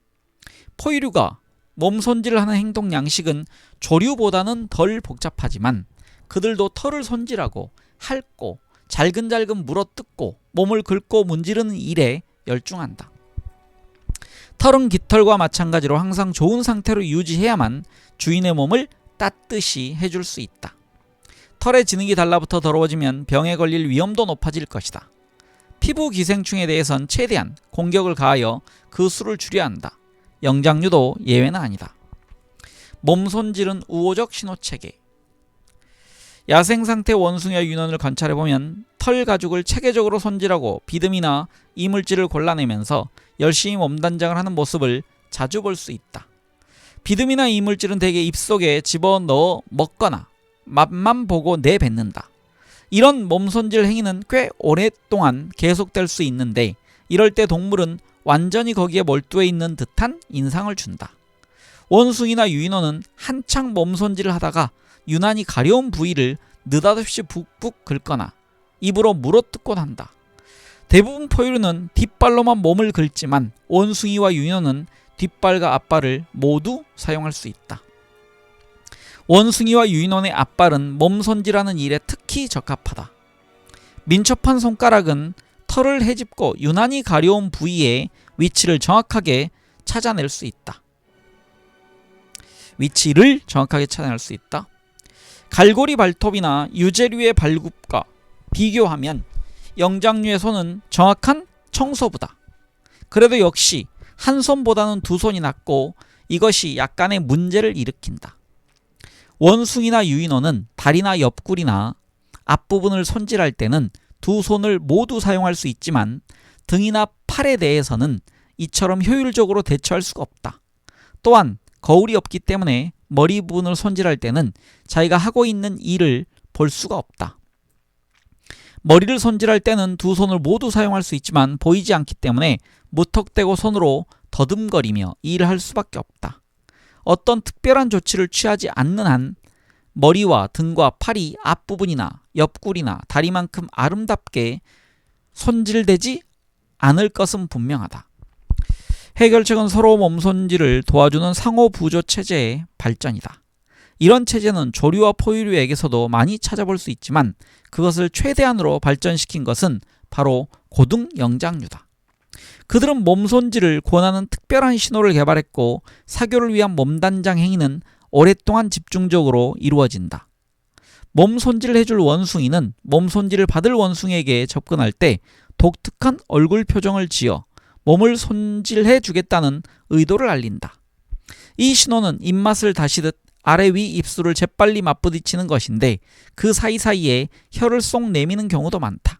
포유류가 몸 손질을 하는 행동 양식은 조류보다는 덜 복잡하지만, 그들도 털을 손질하고 핥고 잘근잘근 물어뜯고 몸을 긁고 문지르는 일에 열중한다. 털은 깃털과 마찬가지로 항상 좋은 상태로 유지해야만 주인의 몸을 따뜻이 해줄 수 있다. 털의 지능이 달라붙어 더러워지면 병에 걸릴 위험도 높아질 것이다. 피부 기생충에 대해선 최대한 공격을 가하여 그 수를 줄여야 한다. 영장류도 예외는 아니다. 몸 손질은 우호적 신호체계. 야생상태 원숭이와 윤원을 관찰해보면 털 가죽을 체계적으로 손질하고 비듬이나 이물질을 골라내면서 열심히 몸단장을 하는 모습을 자주 볼 수 있다. 비듬이나 이물질은 대개 입속에 집어넣어 먹거나 맛만 보고 내뱉는다. 이런 몸손질 행위는 꽤 오랫동안 계속될 수 있는데, 이럴 때 동물은 완전히 거기에 몰두해 있는 듯한 인상을 준다. 원숭이나 유인원은 한창 몸손질을 하다가 유난히 가려운 부위를 느닷없이 북북 긁거나 입으로 물어뜯곤 한다. 대부분 포유류는 뒷발로만 몸을 긁지만, 원숭이와 유인원은 뒷발과 앞발을 모두 사용할 수 있다. 원숭이와 유인원의 앞발은 몸 손질하는 일에 특히 적합하다. 민첩한 손가락은 털을 헤집고 유난히 가려운 부위의 위치를 정확하게 찾아낼 수 있다. 갈고리 발톱이나 유제류의 발굽과 비교하면 영장류의 손은 정확한 청소부다. 그래도 역시 한 손보다는 두 손이 낫고, 이것이 약간의 문제를 일으킨다. 원숭이나 유인원은 다리나 옆구리나 앞부분을 손질할 때는 두 손을 모두 사용할 수 있지만, 등이나 팔에 대해서는 이처럼 효율적으로 대처할 수가 없다. 또한 거울이 없기 때문에 머리 부분을 손질할 때는 자기가 하고 있는 일을 볼 수가 없다. 머리를 손질할 때는 두 손을 모두 사용할 수 있지만 보이지 않기 때문에 무턱대고 손으로 더듬거리며 일을 할 수밖에 없다. 어떤 특별한 조치를 취하지 않는 한 머리와 등과 팔이 앞부분이나 옆구리나 다리만큼 아름답게 손질되지 않을 것은 분명하다. 해결책은 서로 몸손질을 도와주는 상호부조 체제의 발전이다. 이런 체제는 조류와 포유류에게서도 많이 찾아볼 수 있지만, 그것을 최대한으로 발전시킨 것은 바로 고등 영장류다. 그들은 몸손질을 권하는 특별한 신호를 개발했고, 사교를 위한 몸단장 행위는 오랫동안 집중적으로 이루어진다. 몸 손질을 해줄 원숭이는 몸 손질을 받을 원숭이에게 접근할 때 독특한 얼굴 표정을 지어 몸을 손질해 주겠다는 의도를 알린다. 이 신호는 입맛을 다시듯 아래 위 입술을 재빨리 맞부딪히는 것인데 그 사이사이에 혀를 쏙 내미는 경우도 많다.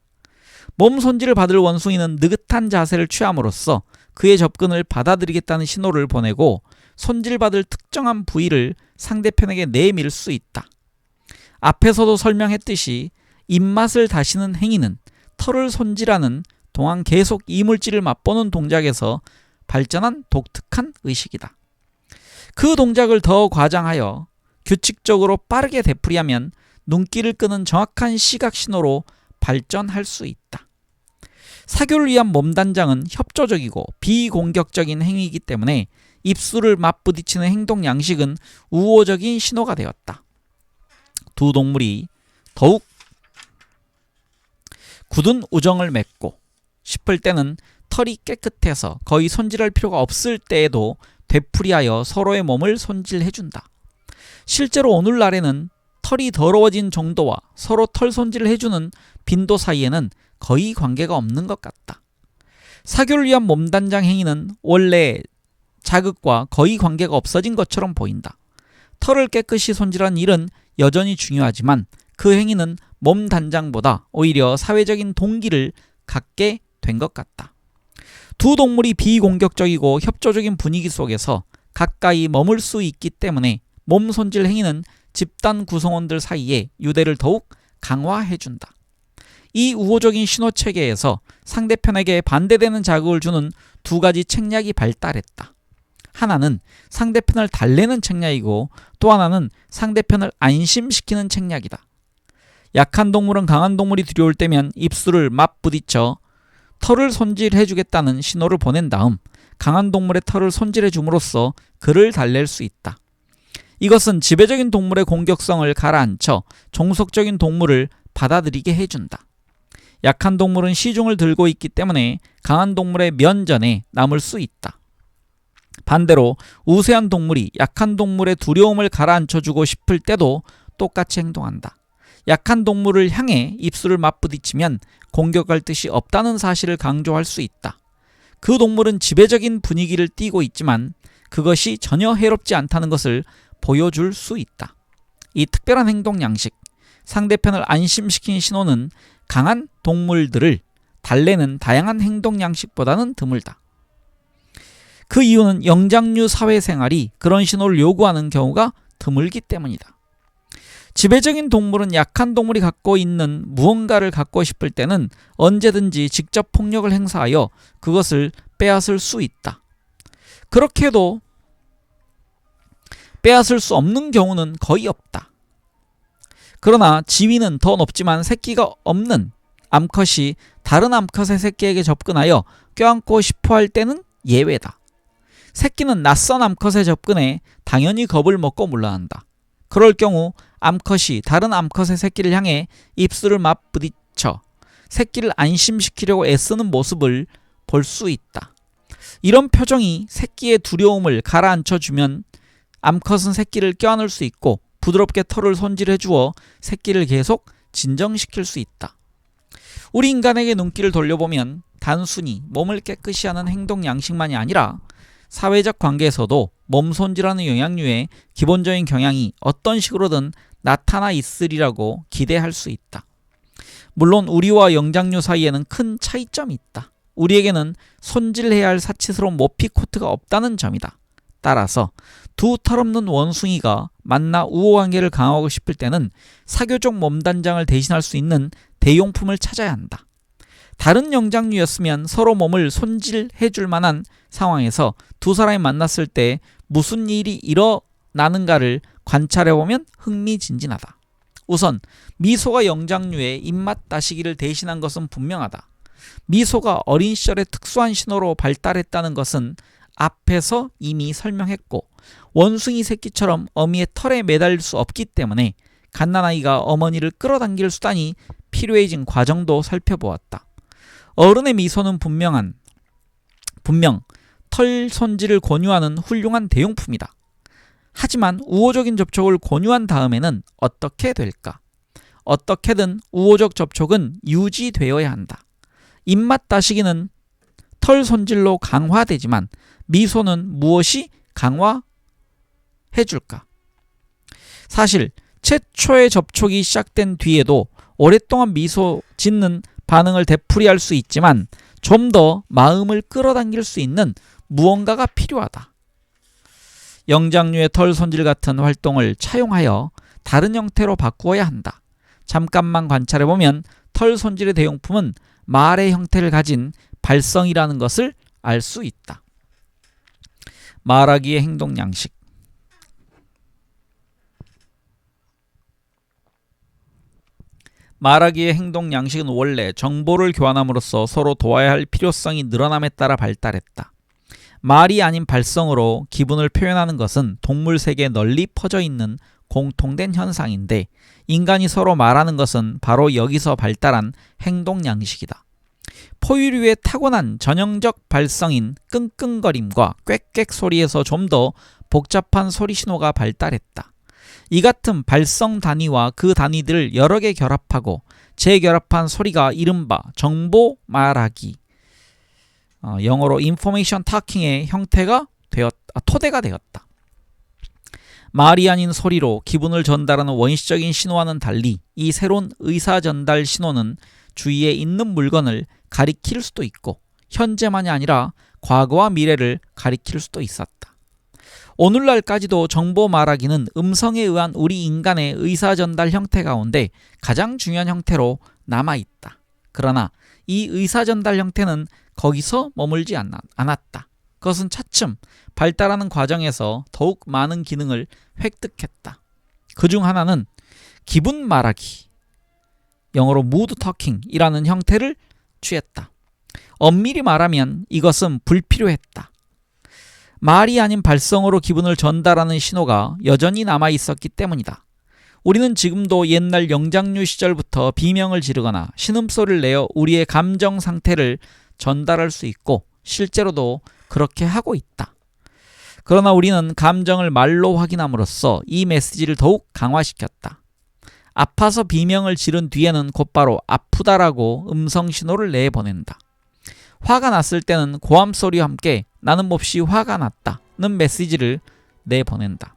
몸 손질을 받을 원숭이는 느긋한 자세를 취함으로써 그의 접근을 받아들이겠다는 신호를 보내고 손질받을 특정한 부위를 상대편에게 내밀 수 있다. 앞에서도 설명했듯이 입맛을 다시는 행위는 털을 손질하는 동안 계속 이물질을 맛보는 동작에서 발전한 독특한 의식이다. 그 동작을 더 과장하여 규칙적으로 빠르게 되풀이하면 눈길을 끄는 정확한 시각 신호로 발전할 수 있다. 사교를 위한 몸단장은 협조적이고 비공격적인 행위이기 때문에 입술을 맞부딪히는 행동 양식은 우호적인 신호가 되었다. 두 동물이 더욱 굳은 우정을 맺고 싶을 때는 털이 깨끗해서 거의 손질할 필요가 없을 때에도 되풀이하여 서로의 몸을 손질해준다. 실제로 오늘날에는 털이 더러워진 정도와 서로 털 손질을 해주는 빈도 사이에는 거의 관계가 없는 것 같다. 사교를 위한 몸단장 행위는 원래 자극과 거의 관계가 없어진 것처럼 보인다. 털을 깨끗이 손질한 일은 여전히 중요하지만 그 행위는 몸단장보다 오히려 사회적인 동기를 갖게 된 것 같다. 두 동물이 비공격적이고 협조적인 분위기 속에서 가까이 머물 수 있기 때문에 몸 손질 행위는 집단 구성원들 사이에 유대를 더욱 강화해준다. 이 우호적인 신호체계에서 상대편에게 반대되는 자극을 주는 두 가지 책략이 발달했다. 하나는 상대편을 달래는 책략이고 또 하나는 상대편을 안심시키는 책략이다. 약한 동물은 강한 동물이 들여올 때면 입술을 맞부딪혀 털을 손질해주겠다는 신호를 보낸 다음 강한 동물의 털을 손질해줌으로써 그를 달랠 수 있다. 이것은 지배적인 동물의 공격성을 가라앉혀 종속적인 동물을 받아들이게 해준다. 약한 동물은 시중을 들고 있기 때문에 강한 동물의 면전에 남을 수 있다. 반대로 우세한 동물이 약한 동물의 두려움을 가라앉혀주고 싶을 때도 똑같이 행동한다. 약한 동물을 향해 입술을 맞부딪히면 공격할 뜻이 없다는 사실을 강조할 수 있다. 그 동물은 지배적인 분위기를 띠고 있지만 그것이 전혀 해롭지 않다는 것을 보여줄 수 있다. 이 특별한 행동 양식, 상대편을 안심시킨 신호는 강한 동물들을 달래는 다양한 행동 양식보다는 드물다. 그 이유는 영장류 사회생활이 그런 신호를 요구하는 경우가 드물기 때문이다. 지배적인 동물은 약한 동물이 갖고 있는 무언가를 갖고 싶을 때는 언제든지 직접 폭력을 행사하여 그것을 빼앗을 수 있다. 그렇게 해도 빼앗을 수 없는 경우는 거의 없다. 그러나 지위는 더 높지만 새끼가 없는 암컷이 다른 암컷의 새끼에게 접근하여 껴안고 싶어 할 때는 예외다. 새끼는 낯선 암컷에 접근해 당연히 겁을 먹고 물러난다. 그럴 경우 암컷이 다른 암컷의 새끼를 향해 입술을 맞부딪혀 새끼를 안심시키려고 애쓰는 모습을 볼 수 있다. 이런 표정이 새끼의 두려움을 가라앉혀주면 암컷은 새끼를 껴안을 수 있고 부드럽게 털을 손질해 주어 새끼를 계속 진정시킬 수 있다. 우리 인간에게 눈길을 돌려보면 단순히 몸을 깨끗이 하는 행동 양식만이 아니라 사회적 관계에서도 몸 손질하는 영향류의 기본적인 경향이 어떤 식으로든 나타나 있으리라고 기대할 수 있다. 물론 우리와 영장류 사이에는 큰 차이점이 있다. 우리에게는 손질해야 할 사치스러운 모피 코트가 없다는 점이다. 따라서 두 털없는 원숭이가 만나 우호관계를 강화하고 싶을 때는 사교적 몸단장을 대신할 수 있는 대용품을 찾아야 한다. 다른 영장류였으면 서로 몸을 손질해줄 만한 상황에서 두 사람이 만났을 때 무슨 일이 일어나는가를 관찰해보면 흥미진진하다. 우선 미소가 영장류의 입맛 다시기를 대신한 것은 분명하다. 미소가 어린 시절의 특수한 신호로 발달했다는 것은 앞에서 이미 설명했고 원숭이 새끼처럼 어미의 털에 매달릴 수 없기 때문에 갓난아이가 어머니를 끌어당길 수단이 필요해진 과정도 살펴보았다. 어른의 미소는 분명 털 손질을 권유하는 훌륭한 대용품이다. 하지만 우호적인 접촉을 권유한 다음에는 어떻게 될까? 어떻게든 우호적 접촉은 유지되어야 한다. 입맛 다시기는 털 손질로 강화되지만 미소는 무엇이 강화해줄까? 사실 최초의 접촉이 시작된 뒤에도 오랫동안 미소 짓는 반응을 되풀이할 수 있지만 좀 더 마음을 끌어당길 수 있는 무언가가 필요하다. 영장류의 털 손질 같은 활동을 차용하여 다른 형태로 바꾸어야 한다. 잠깐만 관찰해보면 털 손질의 대용품은 말의 형태를 가진 발성이라는 것을 알 수 있다. 말하기의 행동 양식. 말하기의 행동 양식은 원래 정보를 교환함으로써 서로 도와야 할 필요성이 늘어남에 따라 발달했다. 말이 아닌 발성으로 기분을 표현하는 것은 동물 세계에 널리 퍼져 있는 공통된 현상인데 인간이 서로 말하는 것은 바로 여기서 발달한 행동 양식이다. 포유류의 타고난 전형적 발성인 끙끙거림과 꽥꽥 소리에서 좀 더 복잡한 소리 신호가 발달했다. 이 같은 발성 단위와 그 단위들을 여러 개 결합하고 재결합한 소리가 이른바 정보 말하기, 영어로 information talking의 토대가 되었다. 말이 아닌 소리로 기분을 전달하는 원시적인 신호와는 달리 이 새로운 의사전달 신호는 주위에 있는 물건을 가리킬 수도 있고 현재만이 아니라 과거와 미래를 가리킬 수도 있었다. 오늘날까지도 정보 말하기는 음성에 의한 우리 인간의 의사전달 형태 가운데 가장 중요한 형태로 남아있다. 그러나 이 의사전달 형태는 거기서 머물지 않았다. 그것은 차츰 발달하는 과정에서 더욱 많은 기능을 획득했다. 그중 하나는 기분 말하기, 영어로 mood talking이라는 형태를 취했다. 엄밀히 말하면 이것은 불필요했다. 말이 아닌 발성으로 기분을 전달하는 신호가 여전히 남아있었기 때문이다. 우리는 지금도 옛날 영장류 시절부터 비명을 지르거나 신음소리를 내어 우리의 감정 상태를 전달할 수 있고 실제로도 그렇게 하고 있다. 그러나 우리는 감정을 말로 확인함으로써 이 메시지를 더욱 강화시켰다. 아파서 비명을 지른 뒤에는 곧바로 아프다라고 음성 신호를 내보낸다. 화가 났을 때는 고함 소리와 함께 나는 몹시 화가 났다는 메시지를 내보낸다.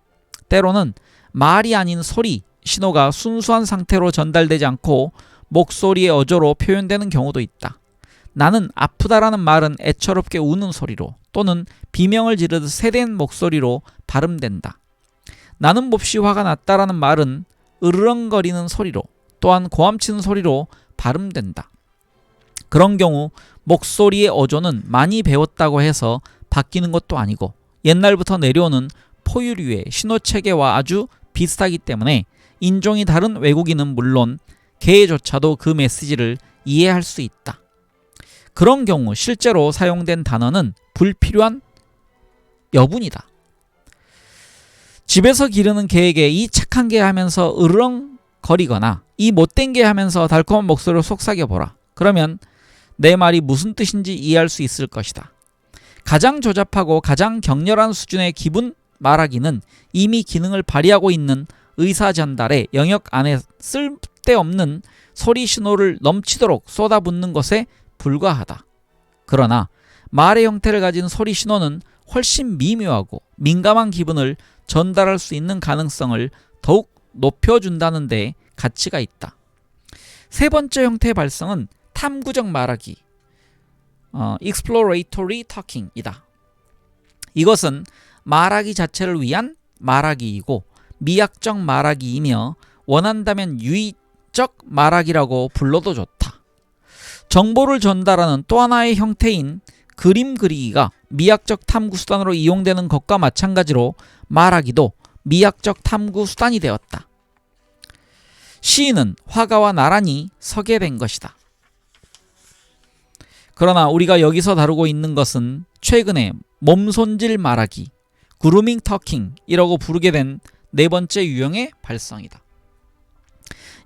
때로는 말이 아닌 소리, 신호가 순수한 상태로 전달되지 않고 목소리의 어조로 표현되는 경우도 있다. 나는 아프다라는 말은 애처롭게 우는 소리로 또는 비명을 지르듯 세된 목소리로 발음된다. 나는 몹시 화가 났다라는 말은 으르렁거리는 소리로 또한 고함치는 소리로 발음된다. 그런 경우 목소리의 어조는 많이 배웠다고 해서 바뀌는 것도 아니고 옛날부터 내려오는 포유류의 신호체계와 아주 비슷하기 때문에 인종이 다른 외국인은 물론 개조차도 그 메시지를 이해할 수 있다. 그런 경우 실제로 사용된 단어는 불필요한 여분이다. 집에서 기르는 개에게 이 착한 개 하면서 으르렁거리거나 이 못된 개 하면서 달콤한 목소리로 속삭여보라. 그러면 내 말이 무슨 뜻인지 이해할 수 있을 것이다. 가장 조잡하고 가장 격렬한 수준의 기분 말하기는 이미 기능을 발휘하고 있는 의사전달의 영역 안에 쓸데없는 소리 신호를 넘치도록 쏟아붓는 것에 불과하다. 그러나 말의 형태를 가진 소리 신호는 훨씬 미묘하고 민감한 기분을 전달할 수 있는 가능성을 더욱 높여준다는 데 가치가 있다. 세 번째 형태의 발성은 탐구적 말하기, exploratory talking이다. 이것은 말하기 자체를 위한 말하기이고 미학적 말하기이며 원한다면 유의적 말하기라고 불러도 좋다. 정보를 전달하는 또 하나의 형태인 그림 그리기가 미학적 탐구 수단으로 이용되는 것과 마찬가지로 말하기도 미학적 탐구 수단이 되었다. 시인은 화가와 나란히 서게 된 것이다. 그러나 우리가 여기서 다루고 있는 것은 최근에 몸손질 말하기, 그루밍 터킹이라고 부르게 된 네 번째 유형의 발성이다.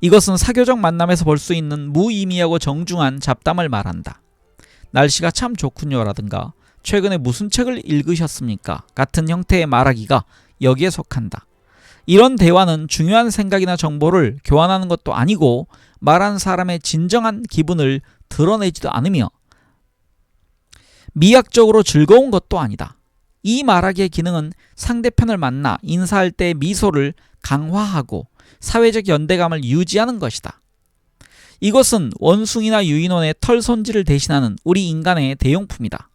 이것은 사교적 만남에서 볼 수 있는 무의미하고 정중한 잡담을 말한다. 날씨가 참 좋군요 라든가 최근에 무슨 책을 읽으셨습니까? 같은 형태의 말하기가 여기에 속한다. 이런 대화는 중요한 생각이나 정보를 교환하는 것도 아니고 말한 사람의 진정한 기분을 드러내지도 않으며 미학적으로 즐거운 것도 아니다. 이 말하기의 기능은 상대편을 만나 인사할 때 미소를 강화하고 사회적 연대감을 유지하는 것이다. 이것은 원숭이나 유인원의 털 손질을 대신하는 우리 인간의 대용품이다.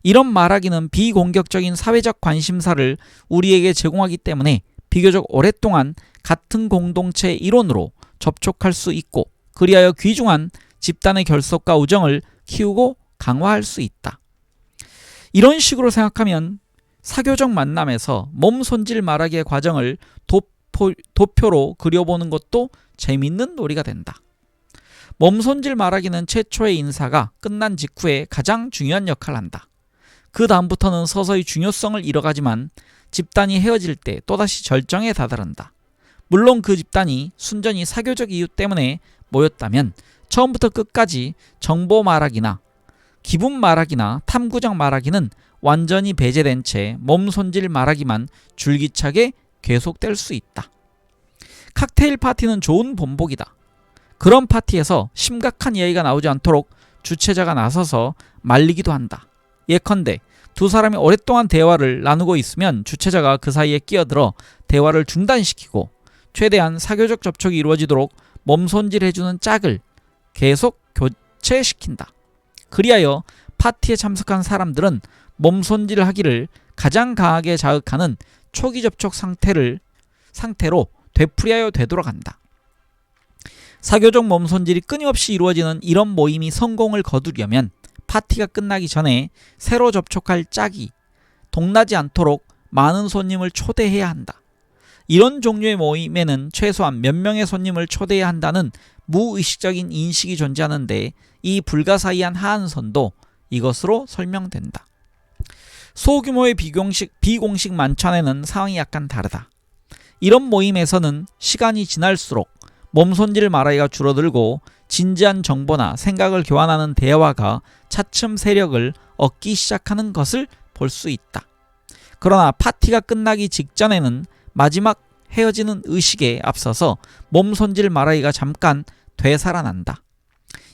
이런 말하기는 비공격적인 사회적 관심사를 우리에게 제공하기 때문에 비교적 오랫동안 같은 공동체의 일원으로 접촉할 수 있고 그리하여 귀중한 집단의 결속과 우정을 키우고 강화할 수 있다. 이런 식으로 생각하면 사교적 만남에서 몸 손질 말하기의 과정을 도표로 그려보는 것도 재밌는 놀이가 된다. 몸 손질 말하기는 최초의 인사가 끝난 직후에 가장 중요한 역할을 한다. 그 다음부터는 서서히 중요성을 잃어가지만 집단이 헤어질 때 또다시 절정에 다다른다. 물론 그 집단이 순전히 사교적 이유 때문에 모였다면 처음부터 끝까지 정보 말하기나 기분 말하기나 탐구적 말하기는 완전히 배제된 채 몸 손질 말하기만 줄기차게 계속될 수 있다. 칵테일 파티는 좋은 본보기다. 그런 파티에서 심각한 이야기가 나오지 않도록 주최자가 나서서 말리기도 한다. 예컨대 두 사람이 오랫동안 대화를 나누고 있으면 주최자가 그 사이에 끼어들어 대화를 중단시키고 최대한 사교적 접촉이 이루어지도록 몸손질해주는 짝을 계속 교체시킨다. 그리하여 파티에 참석한 사람들은 몸손질을 하기를 가장 강하게 자극하는 초기 접촉 상태로 되풀이하여 되돌아간다. 사교적 몸손질이 끊임없이 이루어지는 이런 모임이 성공을 거두려면 파티가 끝나기 전에 새로 접촉할 짝이 동나지 않도록 많은 손님을 초대해야 한다. 이런 종류의 모임에는 최소한 몇 명의 손님을 초대해야 한다는 무의식적인 인식이 존재하는데 이 불가사의한 하한선도 이것으로 설명된다. 소규모의 비공식 만찬에는 상황이 약간 다르다. 이런 모임에서는 시간이 지날수록 몸손질 말하기가 줄어들고 진지한 정보나 생각을 교환하는 대화가 차츰 세력을 얻기 시작하는 것을 볼 수 있다. 그러나 파티가 끝나기 직전에는 마지막 헤어지는 의식에 앞서서 몸손질 말하기가 잠깐 되살아난다.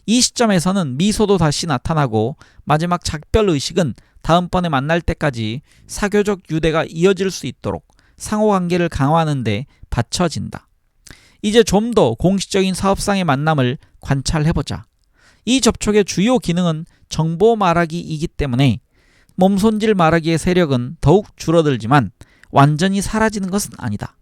이 시점에서는 미소도 다시 나타나고 마지막 작별 의식은 다음번에 만날 때까지 사교적 유대가 이어질 수 있도록 상호관계를 강화하는 데 바쳐진다. 이제 좀 더 공식적인 사업상의 만남을 관찰해보자. 이 접촉의 주요 기능은 정보 말하기이기 때문에 몸손질 말하기의 세력은 더욱 줄어들지만 완전히 사라지는 것은 아니다.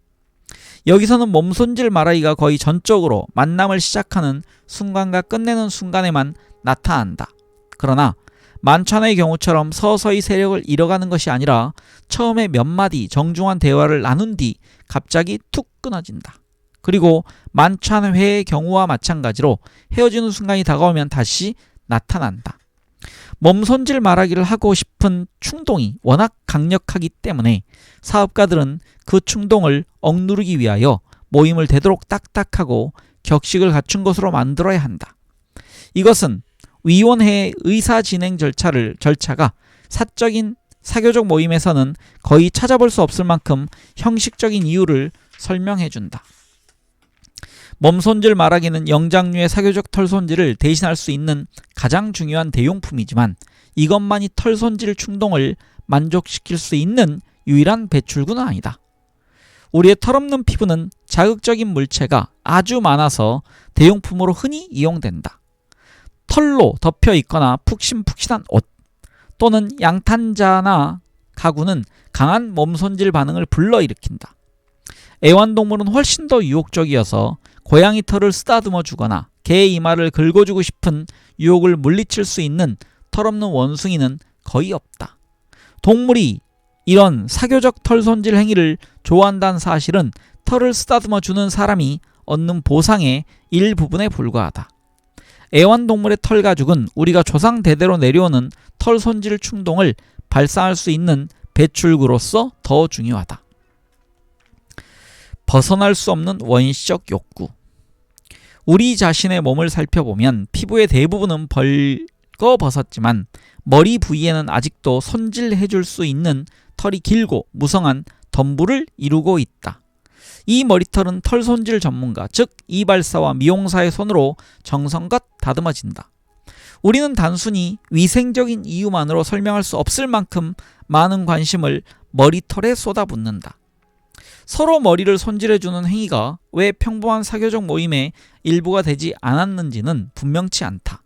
여기서는 몸손질 말하기가 거의 전적으로 만남을 시작하는 순간과 끝내는 순간에만 나타난다. 그러나 만찬의 경우처럼 서서히 세력을 잃어가는 것이 아니라 처음에 몇 마디 정중한 대화를 나눈 뒤 갑자기 툭 끊어진다. 그리고 만찬회의 경우와 마찬가지로 헤어지는 순간이 다가오면 다시 나타난다. 몸손질 말하기를 하고 싶은 충동이 워낙 강력하기 때문에 사업가들은 그 충동을 억누르기 위하여 모임을 되도록 딱딱하고 격식을 갖춘 것으로 만들어야 한다. 이것은 위원회의 의사진행 절차가 사적인 사교적 모임에서는 거의 찾아볼 수 없을 만큼 형식적인 이유를 설명해준다. 몸손질 말하기는 영장류의 사교적 털손질을 대신할 수 있는 가장 중요한 대용품이지만 이것만이 털손질 충동을 만족시킬 수 있는 유일한 배출구는 아니다. 우리의 털없는 피부는 자극적인 물체가 아주 많아서 대용품으로 흔히 이용된다. 털로 덮여 있거나 푹신푹신한 옷 또는 양탄자나 가구는 강한 몸손질 반응을 불러일으킨다. 애완동물은 훨씬 더 유혹적이어서 고양이 털을 쓰다듬어 주거나 개의 이마를 긁어주고 싶은 유혹을 물리칠 수 있는 털없는 원숭이는 거의 없다. 동물이 이런 사교적 털손질 행위를 좋아한다는 사실은 털을 쓰다듬어 주는 사람이 얻는 보상의 일부분에 불과하다. 애완동물의 털 가죽은 우리가 조상 대대로 내려오는 털 손질 충동을 발산할 수 있는 배출구로서 더 중요하다. 벗어날 수 없는 원시적 욕구. 우리 자신의 몸을 살펴보면 피부의 대부분은 벌거벗었지만 머리 부위에는 아직도 손질해줄 수 있는 털이 길고 무성한 덤불을 이루고 있다. 이 머리털은 털 손질 전문가, 즉 이발사와 미용사의 손으로 정성껏 다듬어진다. 우리는 단순히 위생적인 이유만으로 설명할 수 없을 만큼 많은 관심을 머리털에 쏟아붓는다. 서로 머리를 손질해주는 행위가 왜 평범한 사교적 모임의 일부가 되지 않았는지는 분명치 않다.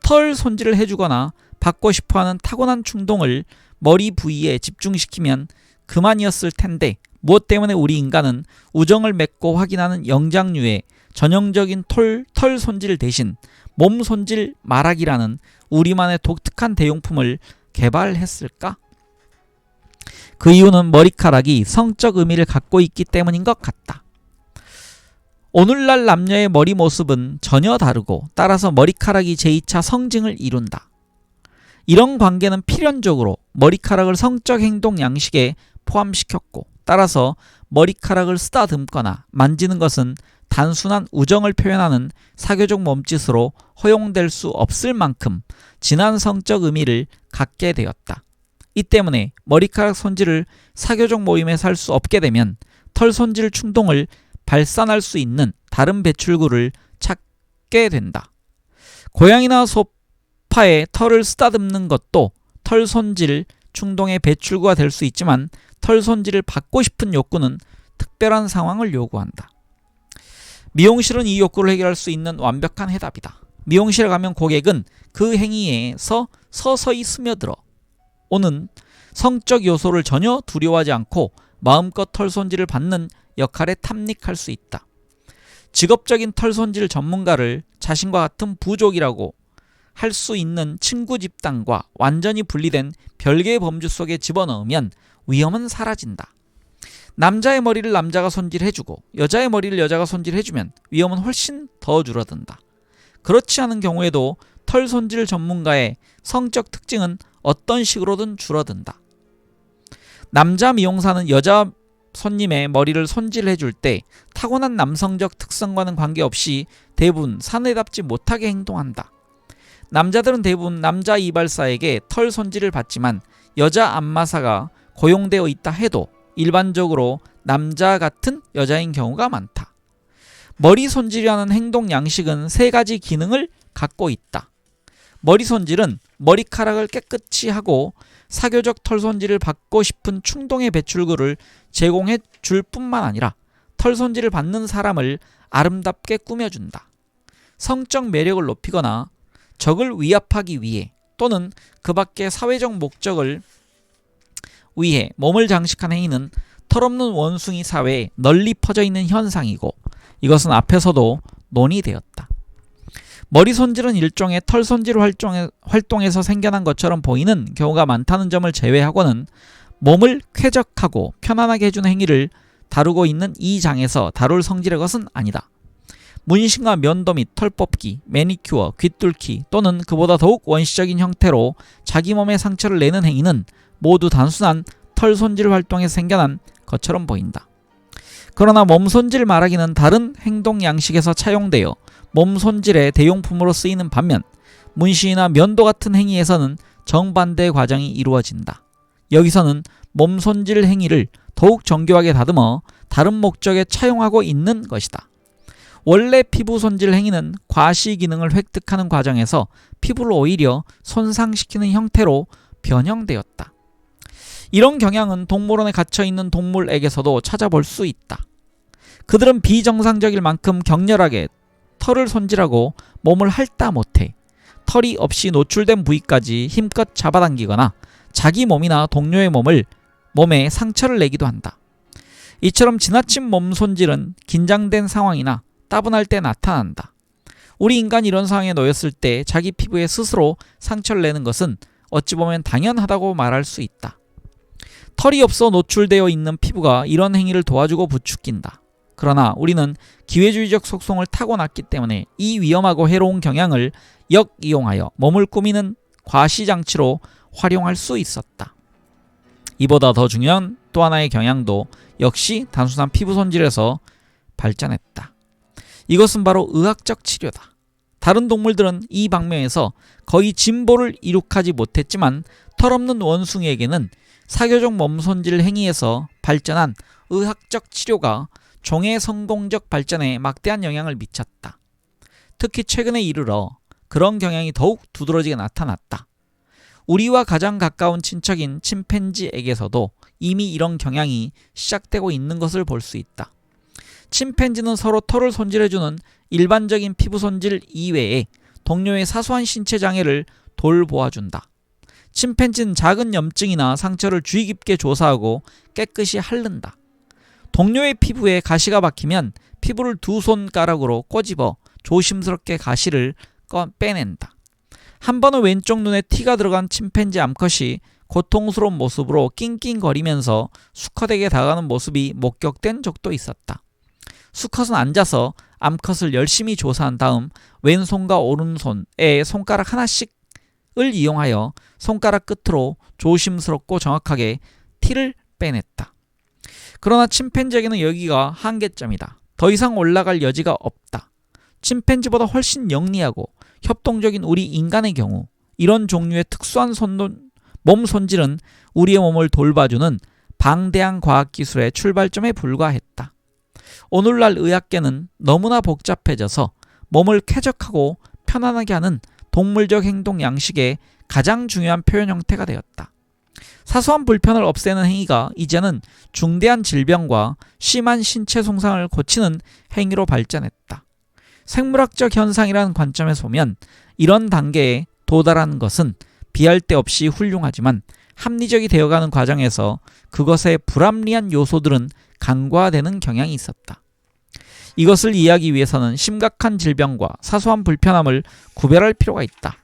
털 손질을 해주거나 받고 싶어하는 타고난 충동을 머리 부위에 집중시키면 그만이었을 텐데 무엇 때문에 우리 인간은 우정을 맺고 확인하는 영장류의 전형적인 털 손질 대신 몸 손질 말하기라는 우리만의 독특한 대용품을 개발했을까? 그 이유는 머리카락이 성적 의미를 갖고 있기 때문인 것 같다. 오늘날 남녀의 머리 모습은 전혀 다르고 따라서 머리카락이 제2차 성징을 이룬다. 이런 관계는 필연적으로 머리카락을 성적 행동 양식에 포함시켰고 따라서 머리카락을 쓰다듬거나 만지는 것은 단순한 우정을 표현하는 사교적 몸짓으로 허용될 수 없을 만큼 진한 성적 의미를 갖게 되었다. 이 때문에 머리카락 손질을 사교적 모임에서 할 수 없게 되면 털 손질 충동을 발산할 수 있는 다른 배출구를 찾게 된다. 고양이나 소파의 털을 쓰다듬는 것도 털 손질 충동의 배출구가 될 수 있지만 털 손질을 받고 싶은 욕구는 특별한 상황을 요구한다. 미용실은 이 욕구를 해결할 수 있는 완벽한 해답이다. 미용실에 가면 고객은 그 행위에서 서서히 스며들어 오는 성적 요소를 전혀 두려워하지 않고 마음껏 털 손질을 받는 역할에 탐닉할 수 있다. 직업적인 털 손질 전문가를 자신과 같은 부족이라고 할 수 있는 친구 집단과 완전히 분리된 별개의 범주 속에 집어넣으면 위험은 사라진다. 남자의 머리를 남자가 손질해주고 여자의 머리를 여자가 손질해주면 위험은 훨씬 더 줄어든다. 그렇지 않은 경우에도 털 손질 전문가의 성적 특징은 어떤 식으로든 줄어든다. 남자 미용사는 여자 손님의 머리를 손질해줄 때 타고난 남성적 특성과는 관계없이 대부분 사내답지 못하게 행동한다. 남자들은 대부분 남자 이발사에게 털 손질을 받지만 여자 안마사가 고용되어 있다 해도 일반적으로 남자 같은 여자인 경우가 많다. 머리 손질이라는 행동 양식은 세 가지 기능을 갖고 있다. 머리 손질은 머리카락을 깨끗이 하고 사교적 털 손질을 받고 싶은 충동의 배출구를 제공해 줄 뿐만 아니라 털 손질을 받는 사람을 아름답게 꾸며준다. 성적 매력을 높이거나 적을 위압하기 위해 또는 그 밖의 사회적 목적을 위해 몸을 장식한 행위는 털없는 원숭이 사회에 널리 퍼져 있는 현상이고 이것은 앞에서도 논의되었다. 머리 손질은 일종의 털 손질 활동에서 생겨난 것처럼 보이는 경우가 많다는 점을 제외하고는 몸을 쾌적하고 편안하게 해주는 행위를 다루고 있는 이 장에서 다룰 성질의 것은 아니다. 문신과 면도 및 털 뽑기, 매니큐어, 귀뚫기 또는 그보다 더욱 원시적인 형태로 자기 몸에 상처를 내는 행위는 모두 단순한 털 손질 활동에서 생겨난 것처럼 보인다. 그러나 몸 손질 말하기는 다른 행동 양식에서 차용되어 몸 손질의 대용품으로 쓰이는 반면 문신이나 면도 같은 행위에서는 정반대의 과정이 이루어진다. 여기서는 몸 손질 행위를 더욱 정교하게 다듬어 다른 목적에 차용하고 있는 것이다. 원래 피부 손질 행위는 과시 기능을 획득하는 과정에서 피부를 오히려 손상시키는 형태로 변형되었다. 이런 경향은 동물원에 갇혀있는 동물에게서도 찾아볼 수 있다. 그들은 비정상적일 만큼 격렬하게 털을 손질하고 몸을 핥다 못해 털이 없이 노출된 부위까지 힘껏 잡아당기거나 자기 몸이나 동료의 몸에 상처를 내기도 한다. 이처럼 지나친 몸 손질은 긴장된 상황이나 따분할 때 나타난다. 우리 인간이 이런 상황에 놓였을 때 자기 피부에 스스로 상처를 내는 것은 어찌 보면 당연하다고 말할 수 있다. 털이 없어 노출되어 있는 피부가 이런 행위를 도와주고 부추긴다. 그러나 우리는 기회주의적 속성을 타고났기 때문에 이 위험하고 해로운 경향을 역이용하여 몸을 꾸미는 과시장치로 활용할 수 있었다. 이보다 더 중요한 또 하나의 경향도 역시 단순한 피부 손질에서 발전했다. 이것은 바로 의학적 치료다. 다른 동물들은 이 방면에서 거의 진보를 이룩하지 못했지만 털없는 원숭이에게는 사교적 몸 손질 행위에서 발전한 의학적 치료가 종의 성공적 발전에 막대한 영향을 미쳤다. 특히 최근에 이르러 그런 경향이 더욱 두드러지게 나타났다. 우리와 가장 가까운 친척인 침팬지에게서도 이미 이런 경향이 시작되고 있는 것을 볼 수 있다. 침팬지는 서로 털을 손질해주는 일반적인 피부 손질 이외에 동료의 사소한 신체 장애를 돌보아준다. 침팬지는 작은 염증이나 상처를 주의 깊게 조사하고 깨끗이 핥는다. 동료의 피부에 가시가 박히면 피부를 두 손가락으로 꼬집어 조심스럽게 가시를 빼낸다. 한 번은 왼쪽 눈에 티가 들어간 침팬지 암컷이 고통스러운 모습으로 낑낑거리면서 수컷에게 다가가는 모습이 목격된 적도 있었다. 수컷은 앉아서 암컷을 열심히 조사한 다음 왼손과 오른손에 손가락 하나씩을 이용하여 손가락 끝으로 조심스럽고 정확하게 티를 빼냈다. 그러나 침팬지에게는 여기가 한계점이다. 더 이상 올라갈 여지가 없다. 침팬지보다 훨씬 영리하고 협동적인 우리 인간의 경우 이런 종류의 특수한 몸 손질은 우리의 몸을 돌봐주는 방대한 과학기술의 출발점에 불과했다. 오늘날 의학계는 너무나 복잡해져서 몸을 쾌적하고 편안하게 하는 동물적 행동 양식의 가장 중요한 표현 형태가 되었다. 사소한 불편을 없애는 행위가 이제는 중대한 질병과 심한 신체 손상을 고치는 행위로 발전했다. 생물학적 현상이라는 관점에서 보면 이런 단계에 도달하는 것은 비할 데 없이 훌륭하지만 합리적이 되어가는 과정에서 그것의 불합리한 요소들은 간과되는 경향이 있었다. 이것을 이해하기 위해서는 심각한 질병과 사소한 불편함을 구별할 필요가 있다.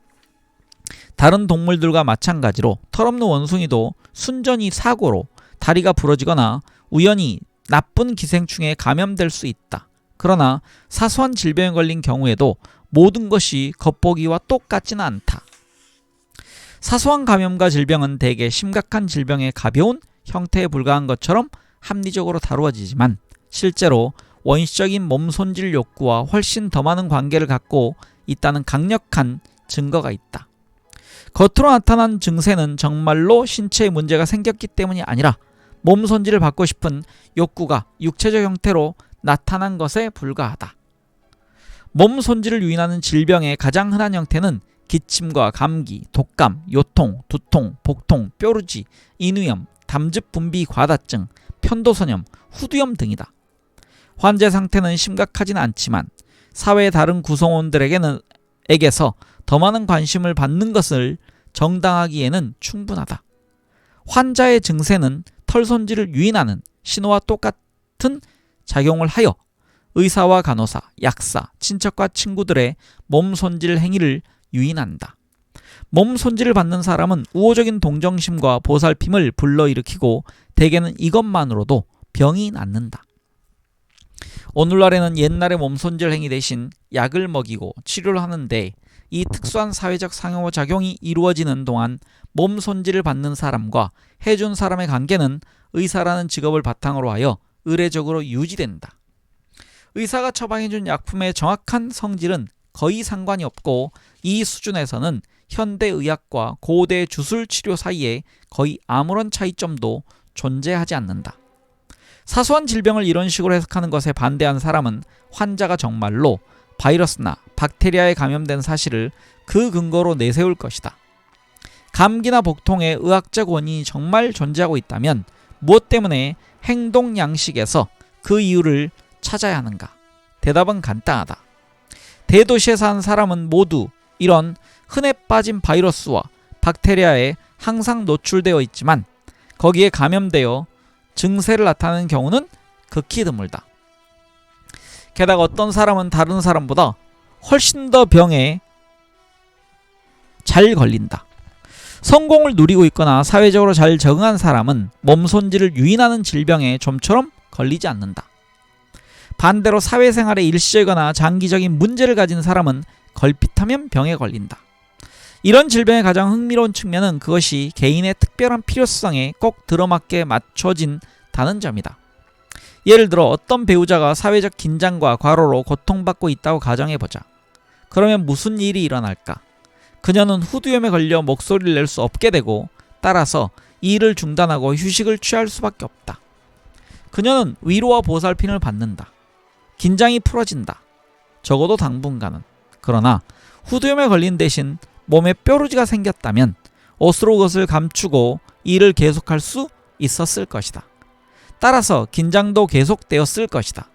다른 동물들과 마찬가지로 털없는 원숭이도 순전히 사고로 다리가 부러지거나 우연히 나쁜 기생충에 감염될 수 있다. 그러나 사소한 질병에 걸린 경우에도 모든 것이 겉보기와 똑같지는 않다. 사소한 감염과 질병은 대개 심각한 질병의 가벼운 형태에 불과한 것처럼 합리적으로 다루어지지만 실제로 원시적인 몸 손질 욕구와 훨씬 더 많은 관계를 갖고 있다는 강력한 증거가 있다. 겉으로 나타난 증세는 정말로 신체에 문제가 생겼기 때문이 아니라 몸 손질을 받고 싶은 욕구가 육체적 형태로 나타난 것에 불과하다. 몸 손질을 유인하는 질병의 가장 흔한 형태는 기침과 감기, 독감, 요통, 두통, 복통, 뾰루지, 인후염, 담즙 분비 과다증, 편도선염, 후두염 등이다. 환자 상태는 심각하진 않지만 사회의 다른 구성원들에게서 더 많은 관심을 받는 것을 정당하기에는 충분하다. 환자의 증세는 털 손질을 유인하는 신호와 똑같은 작용을 하여 의사와 간호사, 약사, 친척과 친구들의 몸 손질 행위를 유인한다. 몸 손질을 받는 사람은 우호적인 동정심과 보살핌을 불러일으키고 대개는 이것만으로도 병이 낫는다. 오늘날에는 옛날의 몸 손질 행위 대신 약을 먹이고 치료를 하는데 이 특수한 사회적 상호작용이 이루어지는 동안 몸 손질을 받는 사람과 해준 사람의 관계는 의사라는 직업을 바탕으로 하여 의례적으로 유지된다. 의사가 처방해준 약품의 정확한 성질은 거의 상관이 없고 이 수준에서는 현대의학과 고대 주술치료 사이에 거의 아무런 차이점도 존재하지 않는다. 사소한 질병을 이런 식으로 해석하는 것에 반대한 사람은 환자가 정말로 바이러스나 박테리아에 감염된 사실을 그 근거로 내세울 것이다. 감기나 복통의 의학적 원인이 정말 존재하고 있다면 무엇 때문에 행동 양식에서 그 이유를 찾아야 하는가? 대답은 간단하다. 대도시에 사는 사람은 모두 이런 흔해 빠진 바이러스와 박테리아에 항상 노출되어 있지만 거기에 감염되어 증세를 나타내는 경우는 극히 드물다. 게다가 어떤 사람은 다른 사람보다 훨씬 더 병에 잘 걸린다. 성공을 누리고 있거나 사회적으로 잘 적응한 사람은 몸 손질을 유인하는 질병에 좀처럼 걸리지 않는다. 반대로 사회생활에 일시적이거나 장기적인 문제를 가진 사람은 걸핏하면 병에 걸린다. 이런 질병의 가장 흥미로운 측면은 그것이 개인의 특별한 필요성에 꼭 들어맞게 맞춰진다는 점이다. 예를 들어 어떤 배우자가 사회적 긴장과 과로로 고통받고 있다고 가정해보자. 그러면 무슨 일이 일어날까? 그녀는 후두염에 걸려 목소리를 낼 수 없게 되고 따라서 일을 중단하고 휴식을 취할 수밖에 없다. 그녀는 위로와 보살핌을 받는다. 긴장이 풀어진다. 적어도 당분간은. 그러나 후두염에 걸린 대신 몸에 뾰루지가 생겼다면 옷으로 그것을 감추고 일을 계속할 수 있었을 것이다. 따라서 긴장도 계속되었을 것이다.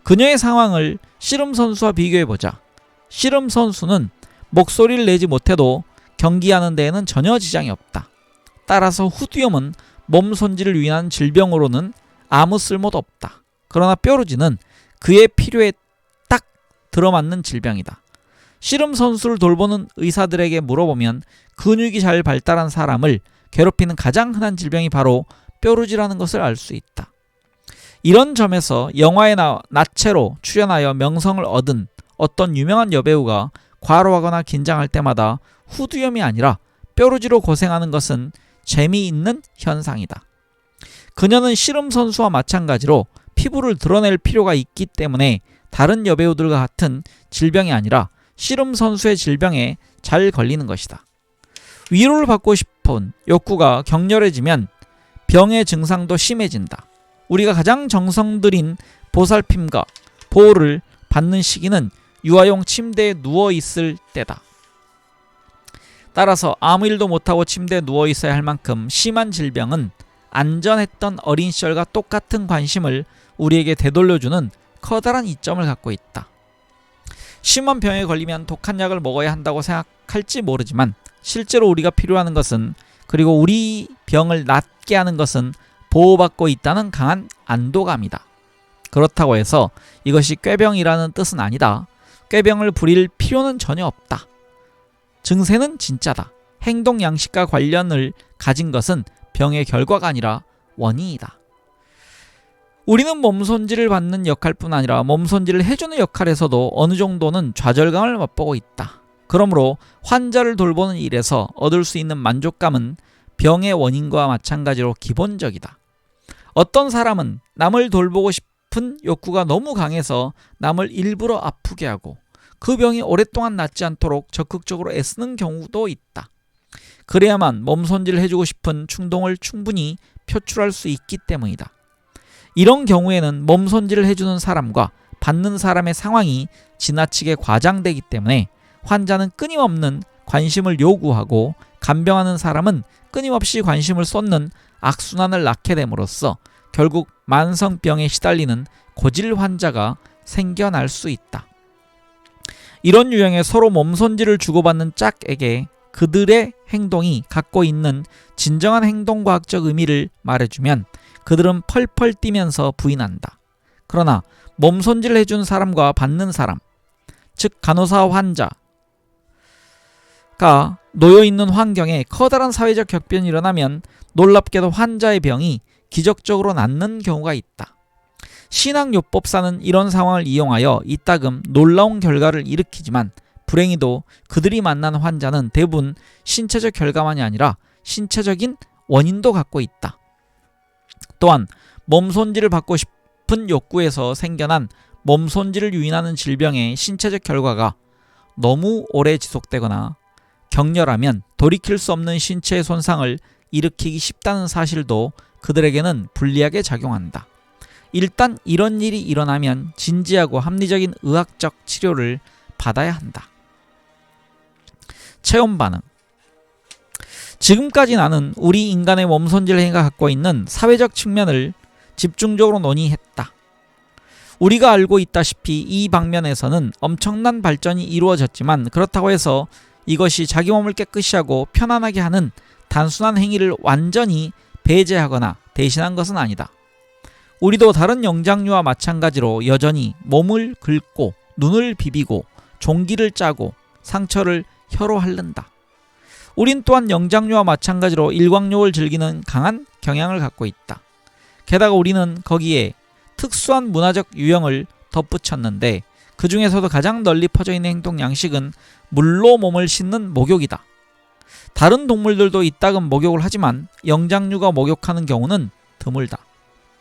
그녀의 상황을 씨름 선수와 비교해보자. 씨름 선수는 목소리를 내지 못해도 경기하는 데에는 전혀 지장이 없다. 따라서 후두염은 몸 손질을 위한 질병으로는 아무 쓸모도 없다. 그러나 뾰루지는 그의 필요에 딱 들어맞는 질병이다. 씨름 선수를 돌보는 의사들에게 물어보면 근육이 잘 발달한 사람을 괴롭히는 가장 흔한 질병이 바로 뾰루지라는 것을 알 수 있다. 이런 점에서 영화에 나체로 출연하여 명성을 얻은 어떤 유명한 여배우가 과로하거나 긴장할 때마다 후두염이 아니라 뾰루지로 고생하는 것은 재미있는 현상이다. 그녀는 씨름 선수와 마찬가지로 피부를 드러낼 필요가 있기 때문에 다른 여배우들과 같은 질병이 아니라 씨름 선수의 질병에 잘 걸리는 것이다. 위로를 받고 싶은 욕구가 격렬해지면 병의 증상도 심해진다. 우리가 가장 정성 들인 보살핌과 보호를 받는 시기는 유아용 침대에 누워있을 때다. 따라서 아무 일도 못하고 침대에 누워있어야 할 만큼 심한 질병은 안전했던 어린 시절과 똑같은 관심을 우리에게 되돌려주는 커다란 이점을 갖고 있다. 심한 병에 걸리면 독한 약을 먹어야 한다고 생각할지 모르지만 실제로 우리가 필요한 것은, 그리고 우리 병을 낫게 하는 것은 보호받고 있다는 강한 안도감이다. 그렇다고 해서 이것이 꾀병이라는 뜻은 아니다. 꾀병을 부릴 필요는 전혀 없다. 증세는 진짜다. 행동 양식과 관련을 가진 것은 병의 결과가 아니라 원인이다. 우리는 몸손질을 받는 역할뿐 아니라 몸손질을 해주는 역할에서도 어느 정도는 좌절감을 맛보고 있다. 그러므로 환자를 돌보는 일에서 얻을 수 있는 만족감은 병의 원인과 마찬가지로 기본적이다. 어떤 사람은 남을 돌보고 싶은 욕구가 너무 강해서 남을 일부러 아프게 하고 그 병이 오랫동안 낫지 않도록 적극적으로 애쓰는 경우도 있다. 그래야만 몸손질을 해주고 싶은 충동을 충분히 표출할 수 있기 때문이다. 이런 경우에는 몸손질을 해주는 사람과 받는 사람의 상황이 지나치게 과장되기 때문에 환자는 끊임없는 관심을 요구하고 간병하는 사람은 끊임없이 관심을 쏟는 악순환을 낳게 됨으로써 결국 만성병에 시달리는 고질 환자가 생겨날 수 있다. 이런 유형의 서로 몸손질을 주고받는 짝에게 그들의 행동이 갖고 있는 진정한 행동과학적 의미를 말해주면 그들은 펄펄 뛰면서 부인한다. 그러나 몸손질을 해준 사람과 받는 사람, 즉 간호사와 환자가 놓여있는 환경에 커다란 사회적 격변이 일어나면 놀랍게도 환자의 병이 기적적으로 낫는 경우가 있다. 신앙요법사는 이런 상황을 이용하여 이따금 놀라운 결과를 일으키지만 불행히도 그들이 만난 환자는 대부분 신체적 결과만이 아니라 신체적인 원인도 갖고 있다. 또한 몸손질을 받고 싶은 욕구에서 생겨난 몸손질을 유인하는 질병의 신체적 결과가 너무 오래 지속되거나 격렬하면 돌이킬 수 없는 신체의 손상을 일으키기 쉽다는 사실도 그들에게는 불리하게 작용한다. 일단 이런 일이 일어나면 진지하고 합리적인 의학적 치료를 받아야 한다. 체험 반응. 지금까지 나는 우리 인간의 몸손질 행위가 갖고 있는 사회적 측면을 집중적으로 논의했다. 우리가 알고 있다시피 이 방면에서는 엄청난 발전이 이루어졌지만 그렇다고 해서 이것이 자기 몸을 깨끗이 하고 편안하게 하는 단순한 행위를 완전히 배제하거나 대신한 것은 아니다. 우리도 다른 영장류와 마찬가지로 여전히 몸을 긁고 눈을 비비고 종기를 짜고 상처를 혀로 핥는다. 우린 또한 영장류와 마찬가지로 일광욕을 즐기는 강한 경향을 갖고 있다. 게다가 우리는 거기에 특수한 문화적 유형을 덧붙였는데 그 중에서도 가장 널리 퍼져 있는 행동 양식은 물로 몸을 씻는 목욕이다. 다른 동물들도 이따금 목욕을 하지만 영장류가 목욕하는 경우는 드물다.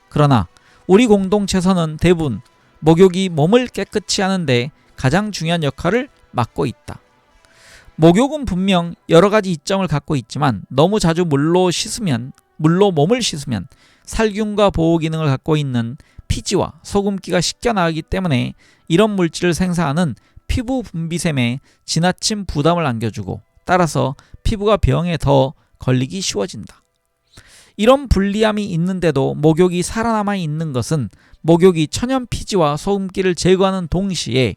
그러나 우리 공동체에서는 대부분 목욕이 몸을 깨끗이 하는데 가장 중요한 역할을 맡고 있다. 목욕은 분명 여러 가지 이점을 갖고 있지만 너무 자주 물로 씻으면 물로 몸을 씻으면 살균과 보호 기능을 갖고 있는 피지와 소금기가 씻겨나가기 때문에 이런 물질을 생산하는 피부 분비샘에 지나친 부담을 안겨주고 따라서 피부가 병에 더 걸리기 쉬워진다. 이런 불리함이 있는데도 목욕이 살아남아 있는 것은 목욕이 천연 피지와 소금기를 제거하는 동시에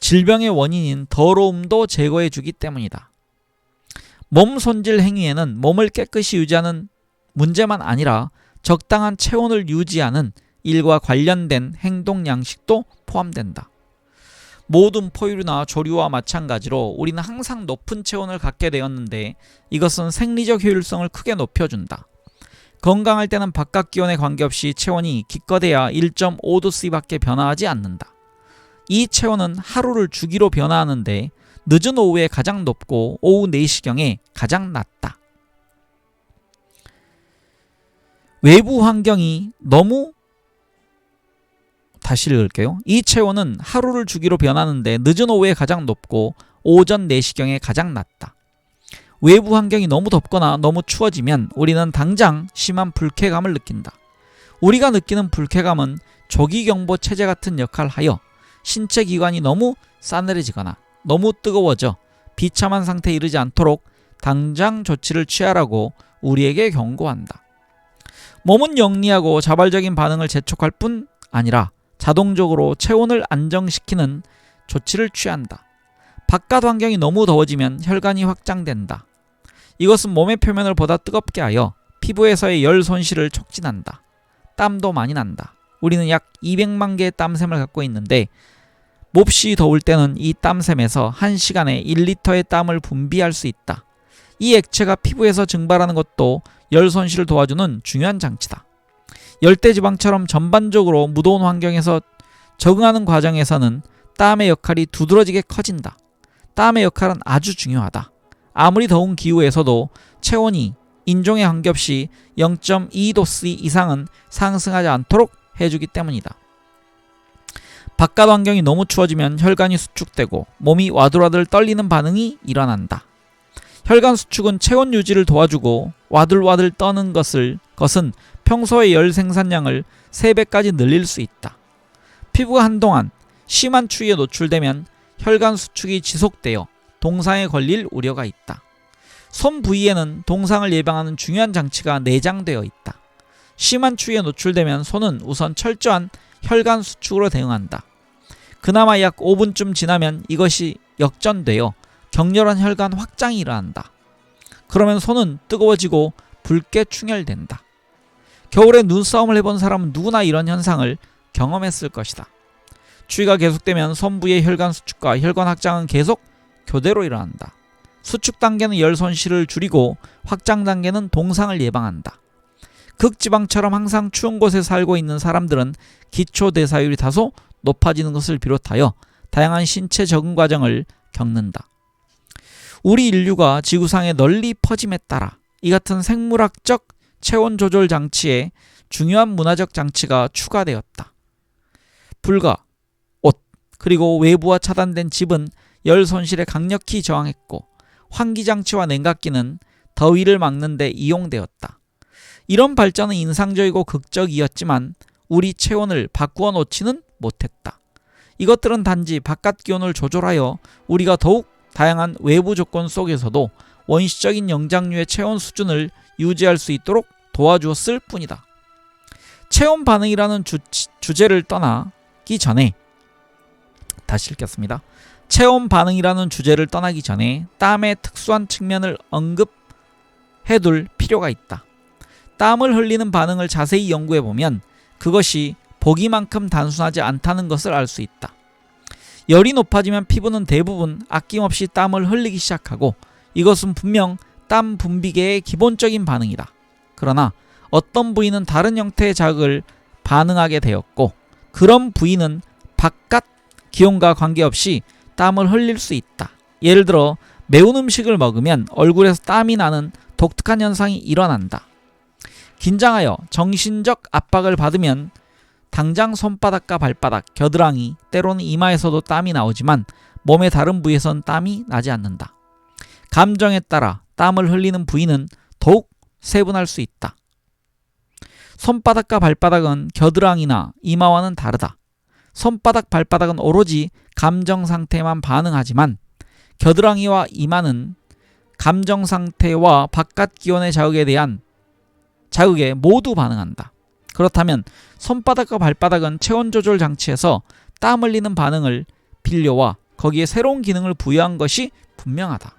질병의 원인인 더러움도 제거해 주기 때문이다. 몸 손질 행위에는 몸을 깨끗이 유지하는 문제만 아니라 적당한 체온을 유지하는 일과 관련된 행동 양식도 포함된다. 모든 포유류나 조류와 마찬가지로 우리는 항상 높은 체온을 갖게 되었는데 이것은 생리적 효율성을 크게 높여준다. 건강할 때는 바깥 기온에 관계없이 체온이 기껏해야 1.5°C밖에 변화하지 않는다. 이 체온은 하루를 주기로 변화하는데 늦은 오후에 가장 높고 오후 4시경에 가장 낮다. 외부 환경이 다시 읽을게요. 이 체온은 하루를 주기로 변하는데 늦은 오후에 가장 높고 오전 4시경에 가장 낮다. 외부 환경이 너무 덥거나 너무 추워지면 우리는 당장 심한 불쾌감을 느낀다. 우리가 느끼는 불쾌감은 조기경보 체제 같은 역할을 하여 신체 기관이 너무 싸늘해지거나 너무 뜨거워져 비참한 상태에 이르지 않도록 당장 조치를 취하라고 우리에게 경고한다. 몸은 영리하고 자발적인 반응을 재촉할 뿐 아니라 자동적으로 체온을 안정시키는 조치를 취한다. 바깥 환경이 너무 더워지면 혈관이 확장된다. 이것은 몸의 표면을 보다 뜨겁게 하여 피부에서의 열 손실을 촉진한다. 땀도 많이 난다. 우리는 약 200만 개의 땀샘을 갖고 있는데 몹시 더울 때는 이 땀샘에서 1시간에 1리터의 땀을 분비할 수 있다. 이 액체가 피부에서 증발하는 것도 열 손실을 도와주는 중요한 장치다. 열대지방처럼 전반적으로 무더운 환경에서 적응하는 과정에서는 땀의 역할이 두드러지게 커진다. 땀의 역할은 아주 중요하다. 아무리 더운 기후에서도 체온이 인종에 관계없이 0.2°C 이상은 상승하지 않도록 해주기 때문이다. 바깥 환경이 너무 추워지면 혈관이 수축되고 몸이 와들와들 떨리는 반응이 일어난다. 혈관 수축은 체온 유지를 도와주고 와들와들 떠는 것은 평소의 열 생산량을 3배까지 늘릴 수 있다. 피부가 한동안 심한 추위에 노출되면 혈관 수축이 지속되어 동상에 걸릴 우려가 있다. 손 부위에는 동상을 예방하는 중요한 장치가 내장되어 있다. 심한 추위에 노출되면 손은 우선 철저한 혈관 수축으로 대응한다. 그나마 약 5분쯤 지나면 이것이 역전되어 격렬한 혈관 확장이 일어난다. 그러면 손은 뜨거워지고 붉게 충혈된다. 겨울에 눈싸움을 해본 사람은 누구나 이런 현상을 경험했을 것이다. 추위가 계속되면 손 부위의 혈관 수축과 혈관 확장은 계속 교대로 일어난다. 수축 단계는 열 손실을 줄이고 확장 단계는 동상을 예방한다. 극지방처럼 항상 추운 곳에 살고 있는 사람들은 기초 대사율이 다소 높아지는 것을 비롯하여 다양한 신체 적응 과정을 겪는다. 우리 인류가 지구상에 널리 퍼짐에 따라 이 같은 생물학적 체온 조절 장치에 중요한 문화적 장치가 추가되었다. 불과, 옷, 그리고 외부와 차단된 집은 열 손실에 강력히 저항했고 환기장치와 냉각기는 더위를 막는 데 이용되었다. 이런 발전은 인상적이고 극적이었지만 우리 체온을 바꾸어 놓지는 못했다. 이것들은 단지 바깥 기온을 조절하여 우리가 더욱 다양한 외부 조건 속에서도 원시적인 영장류의 체온 수준을 유지할 수 있도록 도와주었을 뿐이다. 체온 반응이라는 주제를 떠나기 전에 다시 읽겠습니다. 체온 반응이라는 주제를 떠나기 전에 땀의 특수한 측면을 언급해둘 필요가 있다. 땀을 흘리는 반응을 자세히 연구해보면 그것이 보기만큼 단순하지 않다는 것을 알 수 있다. 열이 높아지면 피부는 대부분 아낌없이 땀을 흘리기 시작하고 이것은 분명 땀 분비계의 기본적인 반응이다. 그러나 어떤 부위는 다른 형태의 자극을 반응하게 되었고 그런 부위는 바깥 기온과 관계없이 땀을 흘릴 수 있다. 예를 들어 매운 음식을 먹으면 얼굴에서 땀이 나는 독특한 현상이 일어난다. 긴장하여 정신적 압박을 받으면 당장 손바닥과 발바닥, 겨드랑이, 때로는 이마에서도 땀이 나오지만 몸의 다른 부위에선 땀이 나지 않는다. 감정에 따라 땀을 흘리는 부위는 더욱 세분할 수 있다. 손바닥과 발바닥은 겨드랑이나 이마와는 다르다. 손바닥, 발바닥은 오로지 감정 상태만 반응하지만 겨드랑이와 이마는 감정 상태와 바깥 기온의 자극에 모두 반응한다. 그렇다면 손바닥과 발바닥은 체온 조절 장치에서 땀 흘리는 반응을 빌려와 거기에 새로운 기능을 부여한 것이 분명하다.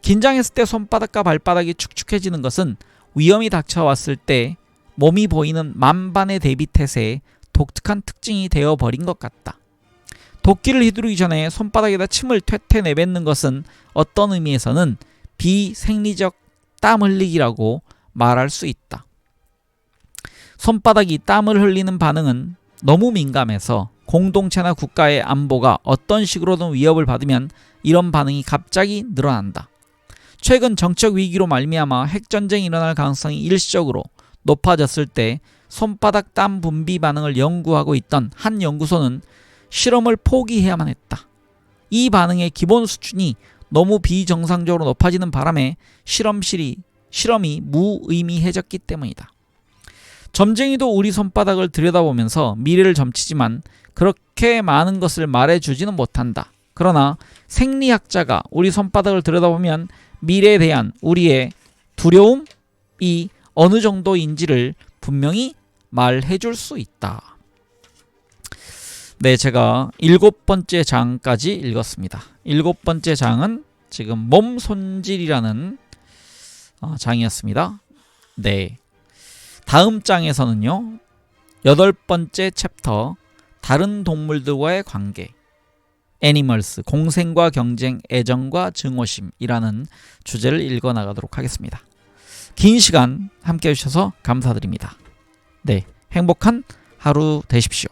긴장했을 때 손바닥과 발바닥이 축축해지는 것은 위험이 닥쳐왔을 때 몸이 보이는 만반의 대비 태세의 독특한 특징이 되어버린 것 같다. 도끼를 휘두르기 전에 손바닥에다 침을 퇴퇴 내뱉는 것은 어떤 의미에서는 비생리적 땀 흘리기라고 말할 수 있다. 손바닥이 땀을 흘리는 반응은 너무 민감해서 공동체나 국가의 안보가 어떤 식으로든 위협을 받으면 이런 반응이 갑자기 늘어난다. 최근 정책 위기로 말미암아 핵전쟁이 일어날 가능성이 일시적으로 높아졌을 때 손바닥 땀 분비 반응을 연구하고 있던 한 연구소는 실험을 포기해야만 했다. 이 반응의 기본 수준이 너무 비정상적으로 높아지는 바람에 실험이 무의미해졌기 때문이다. 점쟁이도 우리 손바닥을 들여다보면서 미래를 점치지만 그렇게 많은 것을 말해주지는 못한다. 그러나 생리학자가 우리 손바닥을 들여다보면 미래에 대한 우리의 두려움이 어느 정도인지를 분명히 말해줄 수 있다. 네, 제가 7번째 장까지 읽었습니다. 7번째 장은 지금 몸 손질이라는 장이었습니다. 네, 다음 장에서는요, 8번째 챕터 다른 동물들과의 관계, 애니멀스, 공생과 경쟁, 애정과 증오심이라는 주제를 읽어나가도록 하겠습니다. 긴 시간 함께 해주셔서 감사드립니다. 네, 행복한 하루 되십시오.